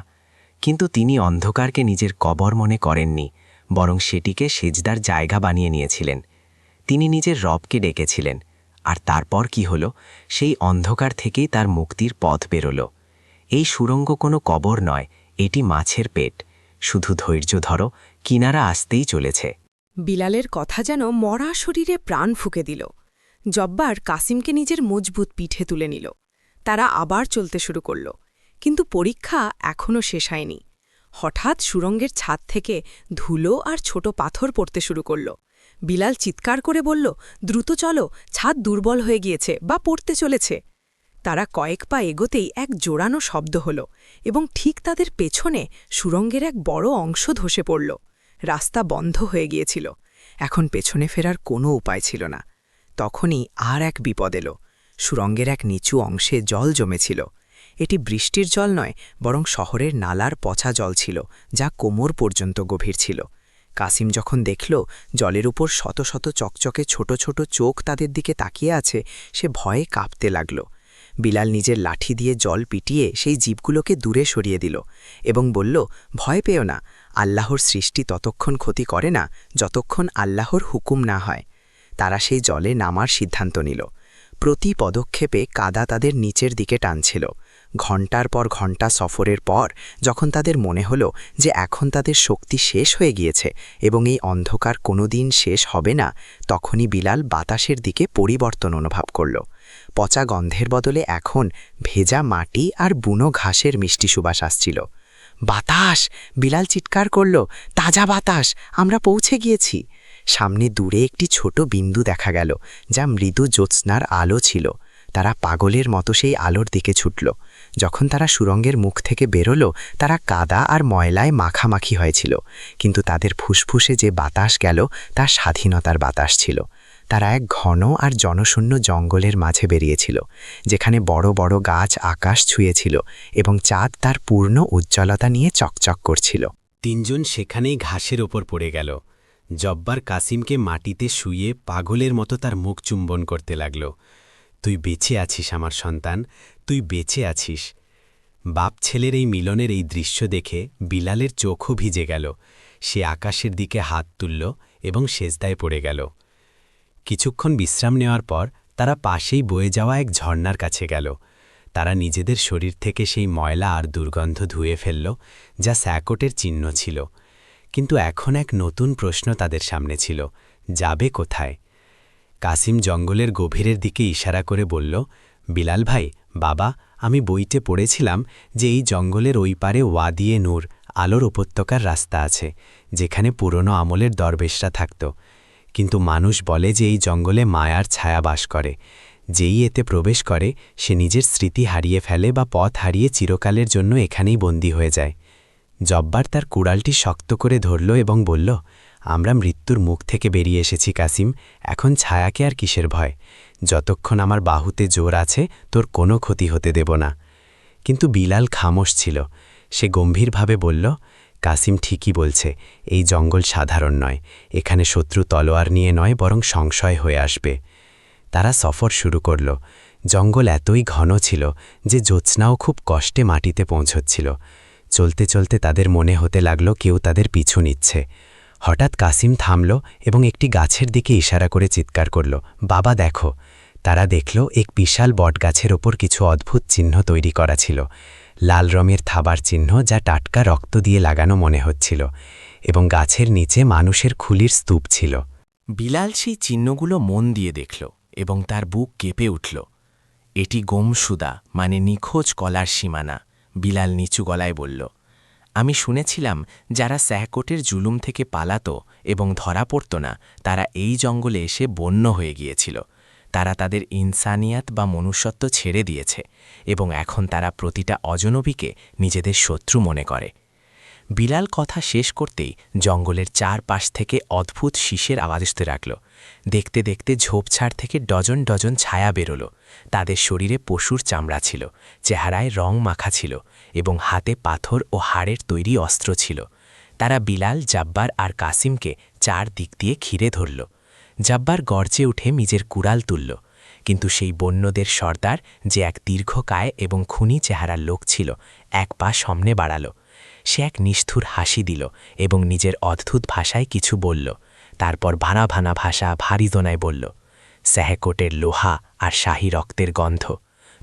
কিন্তু তিনি অন্ধকারকে নিজের কবর মনে করেননি, বরং সেটিকে সেজদার জায়গা বানিয়ে নিয়েছিলেন। তিনি নিজের রবকে ডেকেছিলেন। আর তারপর কি হল? সেই অন্ধকার থেকেই তার মুক্তির পথ বেরোল। এই সুড়ঙ্গ কোনো কবর নয়, এটি মাছের পেট। শুধু ধৈর্য ধরো, কিনারা আসতেই চলেছে। বিলালের কথা যেন মরা শরীরে প্রাণ ফুঁকে দিল। জব্বার কাসিমকে নিজের মজবুত পিঠে তুলে নিল। তারা আবার চলতে শুরু করল। কিন্তু পরীক্ষা এখনও শেষ হয়নি। হঠাৎ সুড়ঙ্গের ছাদ থেকে ধুলো আর ছোট পাথর পড়তে শুরু করল। বিলাল চিৎকার করে বলল, দ্রুত চলো, ছাদ দুর্বল হয়ে গিয়েছে বা পড়তে চলেছে। তারা কয়েক পা এগোতেই এক জোরানো শব্দ হল এবং ঠিক তাদের পেছনে সুড়ঙ্গের এক বড় অংশ ধসে পড়ল। রাস্তা বন্ধ হয়ে গিয়েছিল। এখন পেছনে ফেরার কোনো উপায় ছিল না। তখনই আর এক বিপদ এলো। সুড়ঙ্গের এক নিচু অংশে জল জমেছিল। এটি বৃষ্টির জল নয়, বরং শহরের নালার পচা জল ছিল, যা কোমর পর্যন্ত গভীর ছিল। কাসিম যখন দেখল জলের উপর শত শত চকচকে ছোট ছোট চোখ তাদের দিকে তাকিয়ে আছে, সে ভয়ে কাঁপতে লাগল। বিলাল নিজের লাঠি দিয়ে জল পিটিয়ে সেই জীবগুলোকে দূরে সরিয়ে দিল এবং বলল, ভয় পেও না, আল্লাহর সৃষ্টি ততক্ষণ ক্ষতি করে না যতক্ষণ আল্লাহর হুকুম না হয়। তারা সেই জলে নামার সিদ্ধান্ত নিল। প্রতি পদক্ষেপে কাদা তাদের নিচের দিকে টানছিল। ঘণ্টার পর ঘণ্টা সফরের পর যখন তাদের মনে হল যে এখন তাদের শক্তি শেষ হয়ে গিয়েছে এবং এই অন্ধকার কোনোদিন শেষ হবে না, তখনই বিলাল বাতাসের দিকে পরিবর্তন অনুভব করল। পচা গন্ধের বদলে এখন ভেজা মাটি আর বুনো ঘাসের মিষ্টি সুবাস আসছিল। বাতাস! বিলাল চিৎকার করল, তাজা বাতাস! আমরা পৌঁছে গিয়েছি। সামনে দূরে একটি ছোট বিন্দু দেখা গেল, যা মৃদু জ্যোৎস্নার আলো ছিল। তারা পাগলের মতো সেই আলোর দিকে ছুটল। যখন তারা সুড়ঙ্গের মুখ থেকে বেরোল, তারা কাদা আর ময়লায় মাখামাখি হয়েছিল, কিন্তু তাদের ফুসফুসে যে বাতাস গেল তা স্বাধীনতার বাতাস ছিল। তারা এক ঘন আর জনশূন্য জঙ্গলের মাঝে বেরিয়েছিল, যেখানে বড় বড় গাছ আকাশ ছুঁয়েছিল এবং চাঁদ তার পূর্ণ উজ্জ্বলতা নিয়ে চকচক করছিল। তিনজন সেখানেই ঘাসের ওপর পড়ে গেল। জব্বার কাসিমকে মাটিতে শুইয়ে পাগলের মতো তার মুখ চুম্বন করতে লাগল। তুই বেঁচে আছিস আমার সন্তান, তুই বেঁচে আছিস। বাপ ছেলের এই মিলনের এই দৃশ্য দেখে বিলালের চোখও ভিজে গেল। সে আকাশের দিকে হাত তুলল এবং সেজদায় পড়ে গেল। কিছুক্ষণ বিশ্রাম নেওয়ার পর তারা পাশেই বয়ে যাওয়া এক ঝর্ণার কাছে গেল। তারা নিজেদের শরীর থেকে সেই ময়লা আর দুর্গন্ধ ধুয়ে ফেলল, যা স্যাকোটের চিহ্ন ছিল। কিন্তু এখন এক নতুন প্রশ্ন তাদের সামনে ছিল, যাবে কোথায়? কাসিম জঙ্গলের গভীরের দিকে ইশারা করে বলল, বিলাল ভাই, বাবা, আমি বইতে পড়েছিলাম যে এই জঙ্গলের ওই পারে ওয়াদিয়ে নূর, আলোর উপত্যকার রাস্তা আছে, যেখানে পুরনো আমলের দরবেশরা থাকত। কিন্তু মানুষ বলে যে এই জঙ্গলে মায়ার ছায়া বাস করে। যেই এতে প্রবেশ করে সে নিজের স্মৃতি হারিয়ে ফেলে বা পথ হারিয়ে চিরকালের জন্য এখানেই বন্দী হয়ে যায়। জব্বার তার কুড়ালটি শক্ত করে ধরল এবং বলল, আমরা মৃত্যুর মুখ থেকে বেরিয়ে এসেছি কাসিম, এখন ছায়াকে আর কিসের ভয়? যতক্ষণ আমার বাহুতে জোর আছে তোর কোনো ক্ষতি হতে দেব না। কিন্তু বিলাল খামোশ ছিল। সে গম্ভীরভাবে বলল, কাসিম ঠিকই বলছে, এই জঙ্গল সাধারণ নয়, এখানে শত্রু তলোয়ার নিয়ে নয় বরং সংশয় হয়ে আসবে। তারা সফর শুরু করল। জঙ্গল এতই ঘন ছিল যে জ্যোৎস্নাও খুব কষ্টে মাটিতে পৌঁছচ্ছিল। চলতে চলতে তাদের মনে হতে লাগল কেউ তাদের পিছু নিচ্ছে। হঠাৎ কাসিম থামল এবং একটি গাছের দিকে ইশারা করে চিৎকার করল, বাবা দেখো। তারা দেখল এক বিশাল বটগাছের ওপর কিছু অদ্ভুত চিহ্ন তৈরি করা ছিল, লাল রঙের থাবার চিহ্ন যা টাটকা রক্ত দিয়ে লাগানো মনে হচ্ছিল, এবং গাছের নিচে মানুষের খুলির স্তূপ ছিল। বিলাল সেই চিহ্নগুলো মন দিয়ে দেখল এবং তার বুক কেঁপে উঠল। এটি গোমসুদা, মানে নিখোঁজ কলার সীমানা। বিলাল নিচু গলায় বলল, আমি শুনেছিলাম যারা স্যাকোটের জুলুম থেকে পালাত এবং ধরা পড়ত না, তারা এই জঙ্গলে এসে বন্য হয়ে গিয়েছিল। তারা তাদের ইনসানিয়াত বা মনুষ্যত্ব ছেড়ে দিয়েছে এবং এখন তারা প্রতিটা অজনবীকে নিজেদের শত্রু মনে করে। বিলাল কথা শেষ করতেই জঙ্গলের চারপাশ থেকে অদ্ভুত শীষের আওয়াজ আসতে লাগল। দেখতে দেখতে ঝোপঝাড় থেকে ডজন ডজন ছায়া বেরোল। তাদের শরীরে পশুর চামড়া ছিল, চেহারায় রং মাখা ছিল এবং হাতে পাথর ও হাড়ের তৈরি অস্ত্র ছিল। তারা বিলাল, জাব্বার আর কাসিমকে চার দিক দিয়ে ঘিরে ধরল। জাব্বার গর্জে উঠে নিজের কুড়াল তুলল, কিন্তু সেই বন্যদের সর্দার, যে এক দীর্ঘকায় এবং খুনি চেহারার লোক ছিল, এক পা সামনে বাড়াল। সে এক নিষ্ঠুর হাসি দিল এবং নিজের অদ্ভুত ভাষায় কিছু বলল। তারপর ভানা ভানা ভাষা ভারী দোনায় বলল, স্যাকোটের লোহা আর শাহী রক্তের গন্ধ,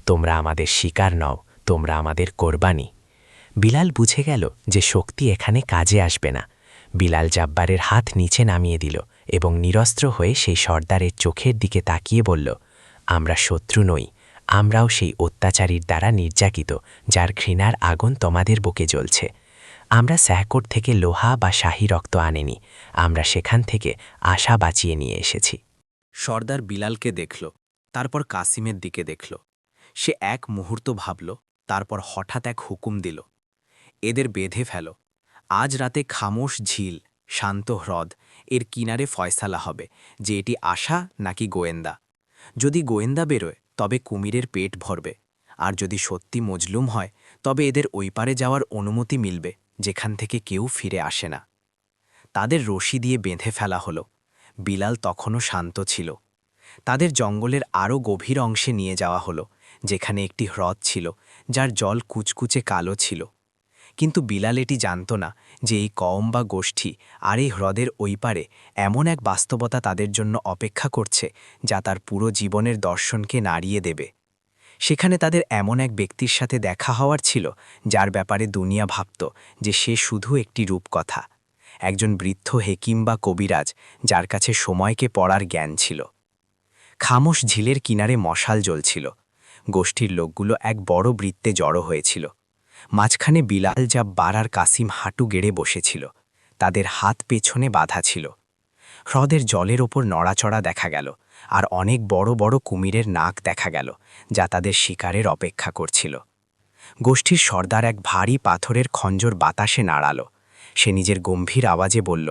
তোমরা আমাদের শিকার নও, তোমরা আমাদের কোরবানি। বিলাল বুঝে গেল যে শক্তি এখানে কাজে আসবে না। বিলাল জাব্বারের হাত নিচে নামিয়ে দিল এবং নিরস্ত্র হয়ে সেই সর্দারের চোখের দিকে তাকিয়ে বলল, আমরা শত্রু নই, আমরাও সেই অত্যাচারীর দ্বারা নির্যাতিত, যার ঘৃণার আগুন তোমাদের বুকে জ্বলছে। আমরা স্যাকোট থেকে লোহা বা শাহী রক্ত আনেনি, আমরা সেখান থেকে আশা বাঁচিয়ে নিয়ে এসেছি। সর্দার বিলালকে দেখল, তারপর কাসিমের দিকে দেখল। সে এক মুহূর্ত ভাবল, তারপর হঠাৎ এক হুকুম দিল, এদের বেঁধে ফেল। আজ রাতে খামোশ ঝিল, শান্ত হ্রদ এর কিনারে ফয়সালা হবে যে এটি আশা নাকি গোয়েন্দা। যদি গোয়েন্দা বেরোয় তবে কুমিরের পেট ভরবে, আর যদি সত্যি মজলুম হয় তবে এদের ওই পারে যাওয়ার অনুমতি মিলবে যেখান থেকে কেউ ফিরে আসে না। তাদের রশি দিয়ে বেঁধে ফেলা হলো। বিলাল তখনও শান্ত ছিল। তাদের জঙ্গলের আরও গভীর অংশে নিয়ে যাওয়া হলো, যেখানে একটি হ্রদ ছিল যার জল কুচকুচে কালো ছিল। কিন্তু বিলাল এটি জানত না যে এই কওম বা গোষ্ঠী আর এই হ্রদের ওই পারে এমন এক বাস্তবতা তাদের জন্য অপেক্ষা করছে যা তার পুরো জীবনের দর্শনকে নাড়িয়ে দেবে। সেখানে তাদের এমন এক ব্যক্তির সাথে দেখা হওয়ার ছিল যার ব্যাপারে দুনিয়া ভাবত যে সে শুধু একটি রূপকথা, একজন বৃদ্ধ হেকিম বা কবিরাজ যার কাছে সময়কে পড়ার জ্ঞান ছিল। খামোশ ঝিলের কিনারে মশাল জ্বলছিল। গোষ্ঠীর লোকগুলো এক বড় বৃত্তে জড়ো হয়েছিল। মাঝখানে বিলাল, জাব্বার আর কাসিম হাঁটু গেড়ে বসেছিল। তাদের হাত পেছনে বাঁধা ছিল। হ্রদের জলের ওপর নড়াচড়া দেখা গেল, আর অনেক বড় বড় কুমিরের নাক দেখা গেল যা তাদের শিকারের অপেক্ষা করছিল। গোষ্ঠীর সর্দার এক ভারী পাথরের খঞ্জর বাতাসে নাড়াল। সে নিজের গম্ভীর আওয়াজে বলল,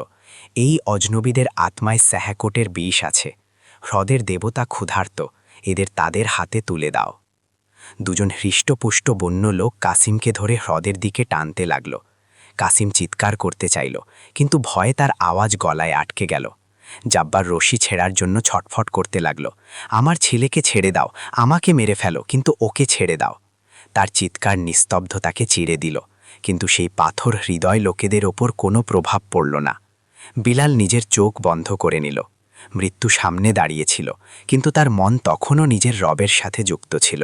এই অজনবীদের আত্মায় স্যাকোটের বিষ আছে। হ্রদের দেবতা ক্ষুধার্ত, এদের তাদের হাতে তুলে দাও। দুজন হৃষ্টপুষ্ট বন্য লোক কাসিমকে ধরে হ্রদের দিকে টানতে লাগল। কাসিম চিৎকার করতে চাইল, কিন্তু ভয়ে তার আওয়াজ গলায় আটকে গেল। জাব্বার রশি ছেড়ার জন্য ছটফট করতে লাগল, আমার ছেলেকে ছেড়ে দাও, আমাকে মেরে ফেলো, কিন্তু ওকে ছেড়ে দাও। তার চিৎকার নিস্তব্ধতাকে চিড়ে দিল, কিন্তু সেই পাথর হৃদয় লোকেদের ওপর কোনো প্রভাব পড়ল না। বিলাল নিজের চোখ বন্ধ করে নিল। মৃত্যু সামনে দাঁড়িয়েছিল, কিন্তু তার মন তখনও নিজের রবের সাথে যুক্ত ছিল।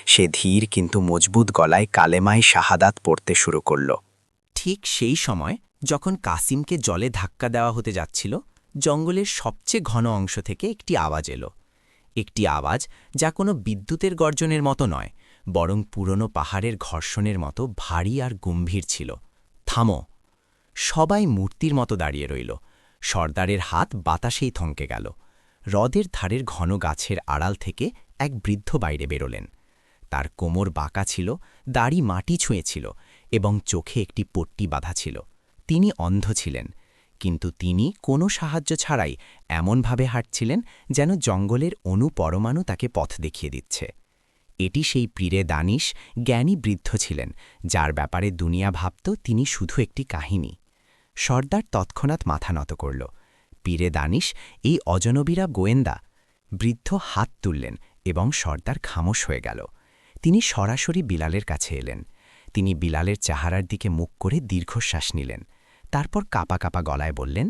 সে ধীর কিন্তু মজবুত গলায় কালেমায় শাহাদাত পড়তে শুরু করল। ঠিক সেই সময় যখন কাসিমকে জলে ধাক্কা দেওয়া হতে যাচ্ছিল, জঙ্গলের সবচেয়ে ঘন অংশ থেকে একটি আওয়াজ এলো। একটি আওয়াজ যা কোনো বিদ্যুতের গর্জনের মতো নয়, বরং পুরনো পাহাড়ের ঘর্ষণের মতো ভারী আর গম্ভীর ছিল। থামো! সবাই মূর্তির মতো দাঁড়িয়ে রইল। সর্দারের হাত বাতাসেই থমকে গেল। হ্রদের ধারের ঘন গাছের আড়াল থেকে এক বৃদ্ধ বাইরে বেরোলেন। তার কোমর বাঁকা ছিল, দাড়ি মাটি ছুঁয়েছিল এবং চোখে একটি পট্টি বাঁধা ছিল। তিনি অন্ধ ছিলেন, কিন্তু তিনি কোনো সাহায্য ছাড়াই এমনভাবে হাঁটছিলেন যেন জঙ্গলের পরমাণু তাকে পথ দেখিয়ে দিচ্ছে। এটি সেই পীরে দানিশ, জ্ঞানী বৃদ্ধ ছিলেন, যার ব্যাপারে দুনিয়া ভাবত তিনি শুধু একটি কাহিনী। সর্দার তৎক্ষণাৎ মাথা নত করল। পীরে দানিশ এই অজনবীরা গোয়েন্দা। বৃদ্ধ হাত তুললেন এবং সর্দার খামোশ হয়ে গেল। তিনি সরাসরি বিলালের কাছে এলেন। তিনি বিলালের চেহারার দিকে মুখ করে দীর্ঘশ্বাস নিলেন। তারপর কাঁপা কাঁপা গলায় বললেন,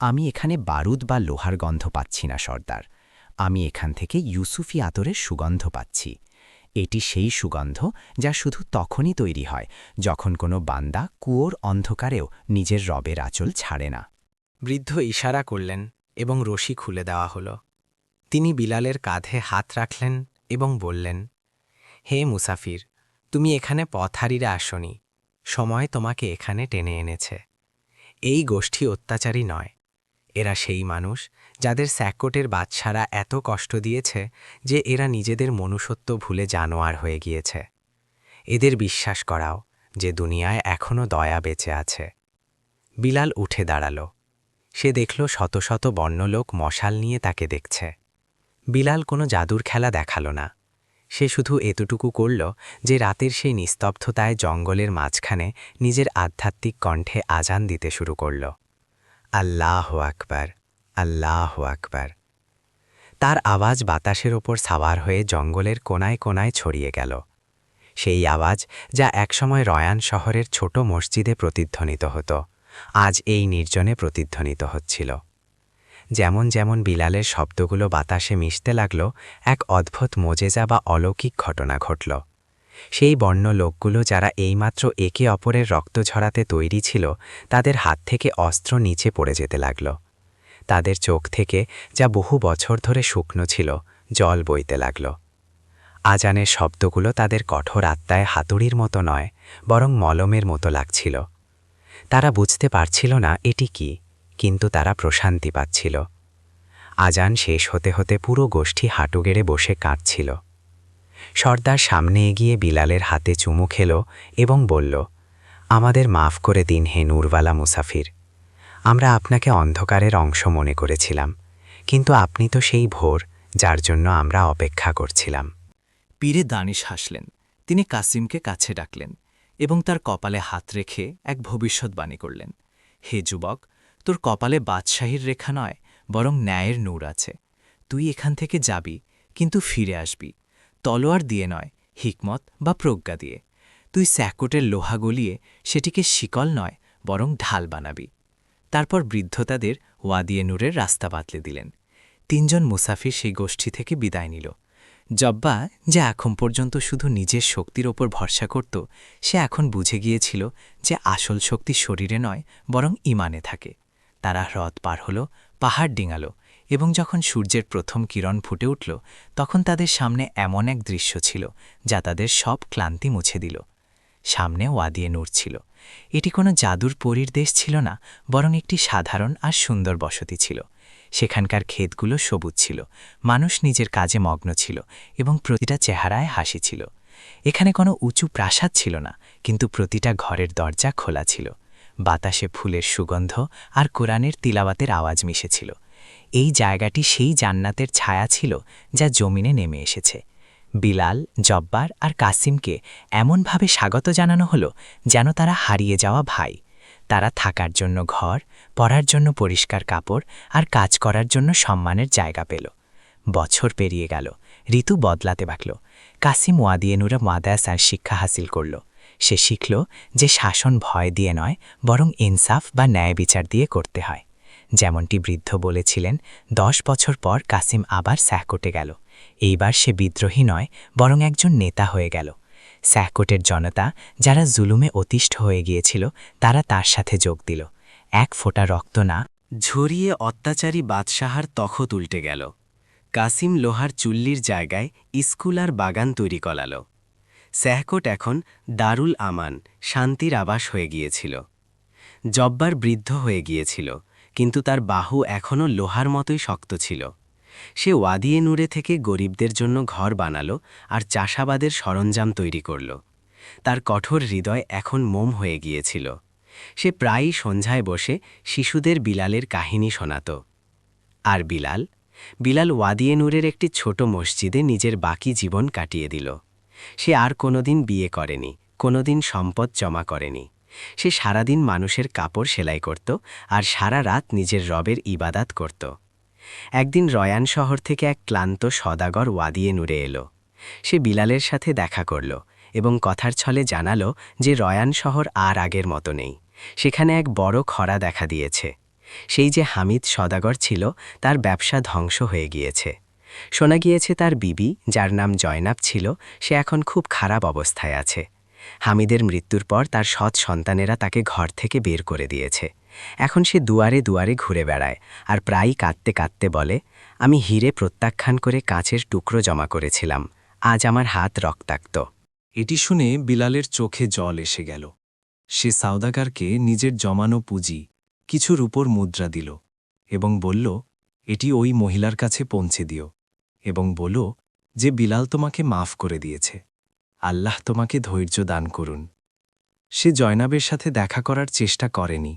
আমি এখানে বারুদ বা লোহার গন্ধ পাচ্ছি না সর্দার। আমি এখান থেকে ইউসুফি আতরের সুগন্ধ পাচ্ছি। এটি সেই সুগন্ধ যা শুধু তখনই তৈরি হয় যখন কোনো বান্দা কুয়োর অন্ধকারেও নিজের রবের আঁচল ছাড়ে না। বৃদ্ধ ইশারা করলেন এবং রশি খুলে দেওয়া হল। তিনি বিলালের কাঁধে হাত রাখলেন এবং বললেন, হে মুসাফির, তুমি এখানে পথহারীরা আসনি। সময় তোমাকে এখানে টেনে এনেছে। এই গোষ্ঠী অত্যাচারী নয়। এরা সেই মানুষ যাদের স্যাকোটের বাদশারা এত কষ্ট দিয়েছে যে এরা নিজেদের মনুষ্যত্ব ভুলে জানোয়ার হয়ে গিয়েছে। এদের বিশ্বাস করাও যে দুনিয়ায় এখনও দয়া বেঁচে আছে। বিলাল উঠে দাঁড়াল। সে দেখল শত শত বর্ণলোক মশাল নিয়ে তাকে দেখছে। বিলাল কোনো জাদুর খেলা দেখাল না। সে শুধু এতটুকু করল যে রাতের সেই নিস্তব্ধতায় জঙ্গলের মাঝখানে নিজের আধ্যাত্মিক কণ্ঠে আজান দিতে শুরু করল, আল্লাহ আকবার, আল্লাহ আকবার। তার আওয়াজ বাতাসের ওপর সাওয়ার হয়ে জঙ্গলের কোনায় কোনায় ছড়িয়ে গেল। সেই আওয়াজ যা একসময় রয়ান শহরের ছোট মসজিদে প্রতিধ্বনিত হতো, আজ এই নির্জনে প্রতিধ্বনিত হচ্ছিল। যেমন যেমন বিলালের শব্দগুলো বাতাসে মিশতে লাগল, এক অদ্ভুত মোজেজা বা অলৌকিক ঘটনা ঘটল। সেই বর্ণ লোকগুলো যারা এইমাত্র একে অপরের রক্ত ঝরাতে তৈরি ছিল, তাদের হাত থেকে অস্ত্র নিচে পড়ে যেতে লাগল। তাদের চোখ থেকে, যা বহু বছর ধরে শুকনো ছিল, জল বইতে লাগল। আজানের শব্দগুলো তাদের কঠোর আত্মায় হাতুড়ির মতো নয়, বরং মলমের মতো লাগছিল। তারা বুঝতে পারছিল না এটি কি, কিন্তু তারা প্রশান্তি পাচ্ছিল। আজান শেষ হতে হতে পুরো গোষ্ঠী হাঁটু গেড়ে বসে কাঁদছিল। সর্দার সামনে এগিয়ে বিলালের হাতে চুমু খেল এবং বলল, আমাদের মাফ করে দিন হে নূরওয়ালা মুসাফির। আমরা আপনাকে অন্ধকারের অংশ মনে করেছিলাম, কিন্তু আপনি তো সেই ভোর যার জন্য আমরা অপেক্ষা করছিলাম। পীরে দানিশ হাসলেন। তিনি কাসিমকে কাছে ডাকলেন এবং তার কপালে হাত রেখে এক ভবিষ্যৎবাণী করলেন, হে যুবক, তোর কপালে বাদশাহীর রেখা নয়, বরং ন্যায়ের নূর আছে। তুই এখান থেকে যাবি, কিন্তু ফিরে আসবি তলোয়ার দিয়ে নয়, হিকমত বা প্রজ্ঞা দিয়ে। তুই স্যাকোটের লোহা গলিয়ে সেটিকে শিকল নয়, বরং ঢাল বানাবি। তারপর বৃদ্ধ তাদের ওয়াদিয়ে নূরের রাস্তা বাতলে দিলেন। তিনজন মুসাফির সেই গোষ্ঠী থেকে বিদায় নিল। জব্বা, যে এখন পর্যন্ত শুধু নিজের শক্তির ওপর ভরসা করত, সে এখন বুঝে গিয়েছিল যে আসল শক্তি শরীরে নয়, বরং ইমানে থাকে। তারা হ্রদ পার হল, পাহাড় ডিঙাল, এবং যখন সূর্যের প্রথম কিরণ ফুটে উঠল, তখন তাদের সামনে এমন এক দৃশ্য ছিল যা তাদের সব ক্লান্তি মুছে দিল। সামনে ওয়াদিয়ে নূর ছিল। এটি কোনো জাদুর পরীর দেশ ছিল না, বরং একটি সাধারণ আর সুন্দর বসতি ছিল। সেখানকার ক্ষেতগুলো সবুজ ছিল, মানুষ নিজের কাজে মগ্ন ছিল এবং প্রতিটা চেহারায় হাসি ছিল। এখানে কোনো উঁচু প্রাসাদ ছিল না, কিন্তু প্রতিটা ঘরের দরজা খোলা ছিল। বাতাসে ফুলের সুগন্ধ আর কোরআনের তিলাওয়াতের আওয়াজ মিশেছিল। এই জায়গাটি সেই জান্নাতের ছায়া ছিল যা জমিনে নেমে এসেছে। বিলাল, জব্বার আর কাসিমকে এমনভাবে স্বাগত জানানো হলো যেন তারা হারিয়ে যাওয়া ভাই। তারা থাকার জন্য ঘর, পরার জন্য পরিষ্কার কাপড় আর কাজ করার জন্য সম্মানের জায়গা পেল। বছর পেরিয়ে গেল, ঋতু বদলাতে বাকল। কাসিম ওয়াদিয়ে নূরে মাদ্রাসার শিক্ষা হাসিল করল। সে শিখল যে শাসন ভয় দিয়ে নয়, বরং ইনসাফ বা ন্যায় বিচার দিয়ে করতে হয়। যেমনটি বৃদ্ধ বলেছিলেন 10 বছর পর কাসিম আবার স্যাহকোটে গেল। এইবার সে বিদ্রোহী নয়, বরং একজন নেতা হয়ে গেল। স্যাহকোটের জনতা, যারা জুলুমে অতিষ্ঠ হয়ে গিয়েছিল, তারা তার সাথে যোগ দিল। এক ফোঁটা রক্ত না ঝরিয়ে অত্যাচারী বাদশাহার তখত উল্টে গেল। কাসিম লোহার চুল্লির জায়গায় স্কুল আর বাগান তৈরি করাল। স্যাহকোট এখন দারুল আমান, শান্তির আবাস হয়ে গিয়েছিল। জব্বার বৃদ্ধ হয়ে গিয়েছিল, কিন্তু তার বাহু এখনও লোহার মতোই শক্ত ছিল। সে ওয়াদিয়ে নূরে থেকে গরিবদের জন্য ঘর বানাল আর চাষাবাদের সরঞ্জাম তৈরি করল। তার কঠোর হৃদয় এখন মোম হয়ে গিয়েছিল। সে প্রায়ই সন্ধ্যায় বসে শিশুদের বিলালের কাহিনী শোনাত। আর বিলাল ওয়াদিয়ে নূরের একটি ছোট মসজিদে নিজের বাকি জীবন কাটিয়ে দিল। সে আর কোনোদিন বিয়ে করেনি, কোনোদিন সম্পদ জমা করেনি। সে সারাদিন মানুষের কাপড় সেলাই করত আর সারা রাত নিজের রবের ইবাদাত করত। একদিন রয়ান শহর থেকে এক ক্লান্ত সদাগর ওয়াদিয়ে নূরে এলো। সে বিলালের সাথে দেখা করল এবং কথার ছলে জানাল যে রয়ান শহর আর আগের মতো নেই। সেখানে এক বড় খরা দেখা দিয়েছে। সেই যে হামিদ সদাগর ছিল, তার ব্যবসা ধ্বংস হয়ে গিয়েছে। শোনা গিয়েছে তার বিবি, যার নাম জয়নাব ছিল, সে এখন খুব খারাপ অবস্থায় আছে। হামিদের মৃত্যুর পর তার সৎ সন্তানেরা তাকে ঘর থেকে বের করে দিয়েছে। এখন সে দুয়ারে দুয়ারে ঘুরে বেড়ায় আর প্রায়ই কাঁদতে কাঁদতে বলে, আমি হিরে প্রত্যাখ্যান করে কাঁচের টুকরো জমা করেছিলাম, আজ আমার হাত রক্তাক্ত। এটি শুনে বিলালের চোখে জল এসে গেল। সে সাউদাগারকে নিজের জমানো পুঁজি, কিছু রূপোর মুদ্রা দিল এবং বলল, এটি ওই মহিলার কাছে পৌঁছে দিও এবং বলো যে বিলাল তোমাকে মাফ করে দিয়েছে। আল্লাহ তোমাকে ধৈর্য দান করুন। সে জয়নাবের সাথে দেখা করার চেষ্টা করেনি,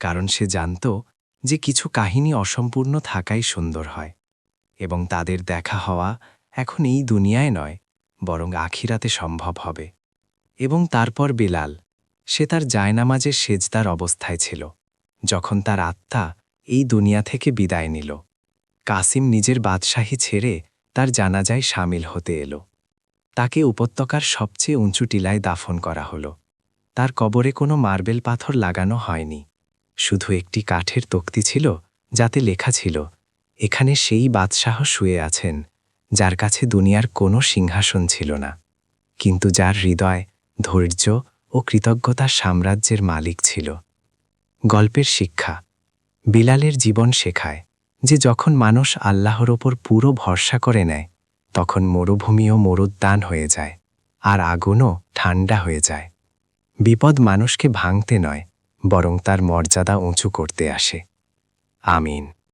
কারণ সে জানত যে কিছু কাহিনী অসম্পূর্ণ থাকাই সুন্দর হয় এবং তাদের দেখা হওয়া এখন এই দুনিয়ায় নয়, বরং আখিরাতে সম্ভব হবে। এবং তারপর বিলাল, সে তার জায়নামাজের সেজদার অবস্থায় ছিল যখন তার আত্মা এই দুনিয়া থেকে বিদায় নিল। কাসিম নিজের বাদশাহী ছেড়ে তার জানাজায় সামিল হতে এলো। তাকে উপত্যকার সবচেয়ে উঁচু টিলায় দাফন করা হলো। তার কবরে কোনো মার্বেল পাথর লাগানো হয়নি, শুধু একটি কাঠের তক্তি ছিল যাতে লেখা ছিল, এখানে সেই বাদশাহ শুয়ে আছেন যার কাছে দুনিয়ার কোনো সিংহাসন ছিল না, কিন্তু যার হৃদয় ধৈর্য ও কৃতজ্ঞতার সাম্রাজ্যের মালিক ছিল। গল্পের শিক্ষা: বিলালের জীবন শেখায় যে যখন মানুষ আল্লাহর ওপর পুরো ভরসা করে নেয়, তখন মরুভূমিও মরুদ্যান হয়ে যায় আর আগুনও ঠান্ডা হয়ে যায়। বিপদ মানুষকে ভাঙতে নয়, বরং তার মর্যাদা উঁচু করতে আসে। আমিন।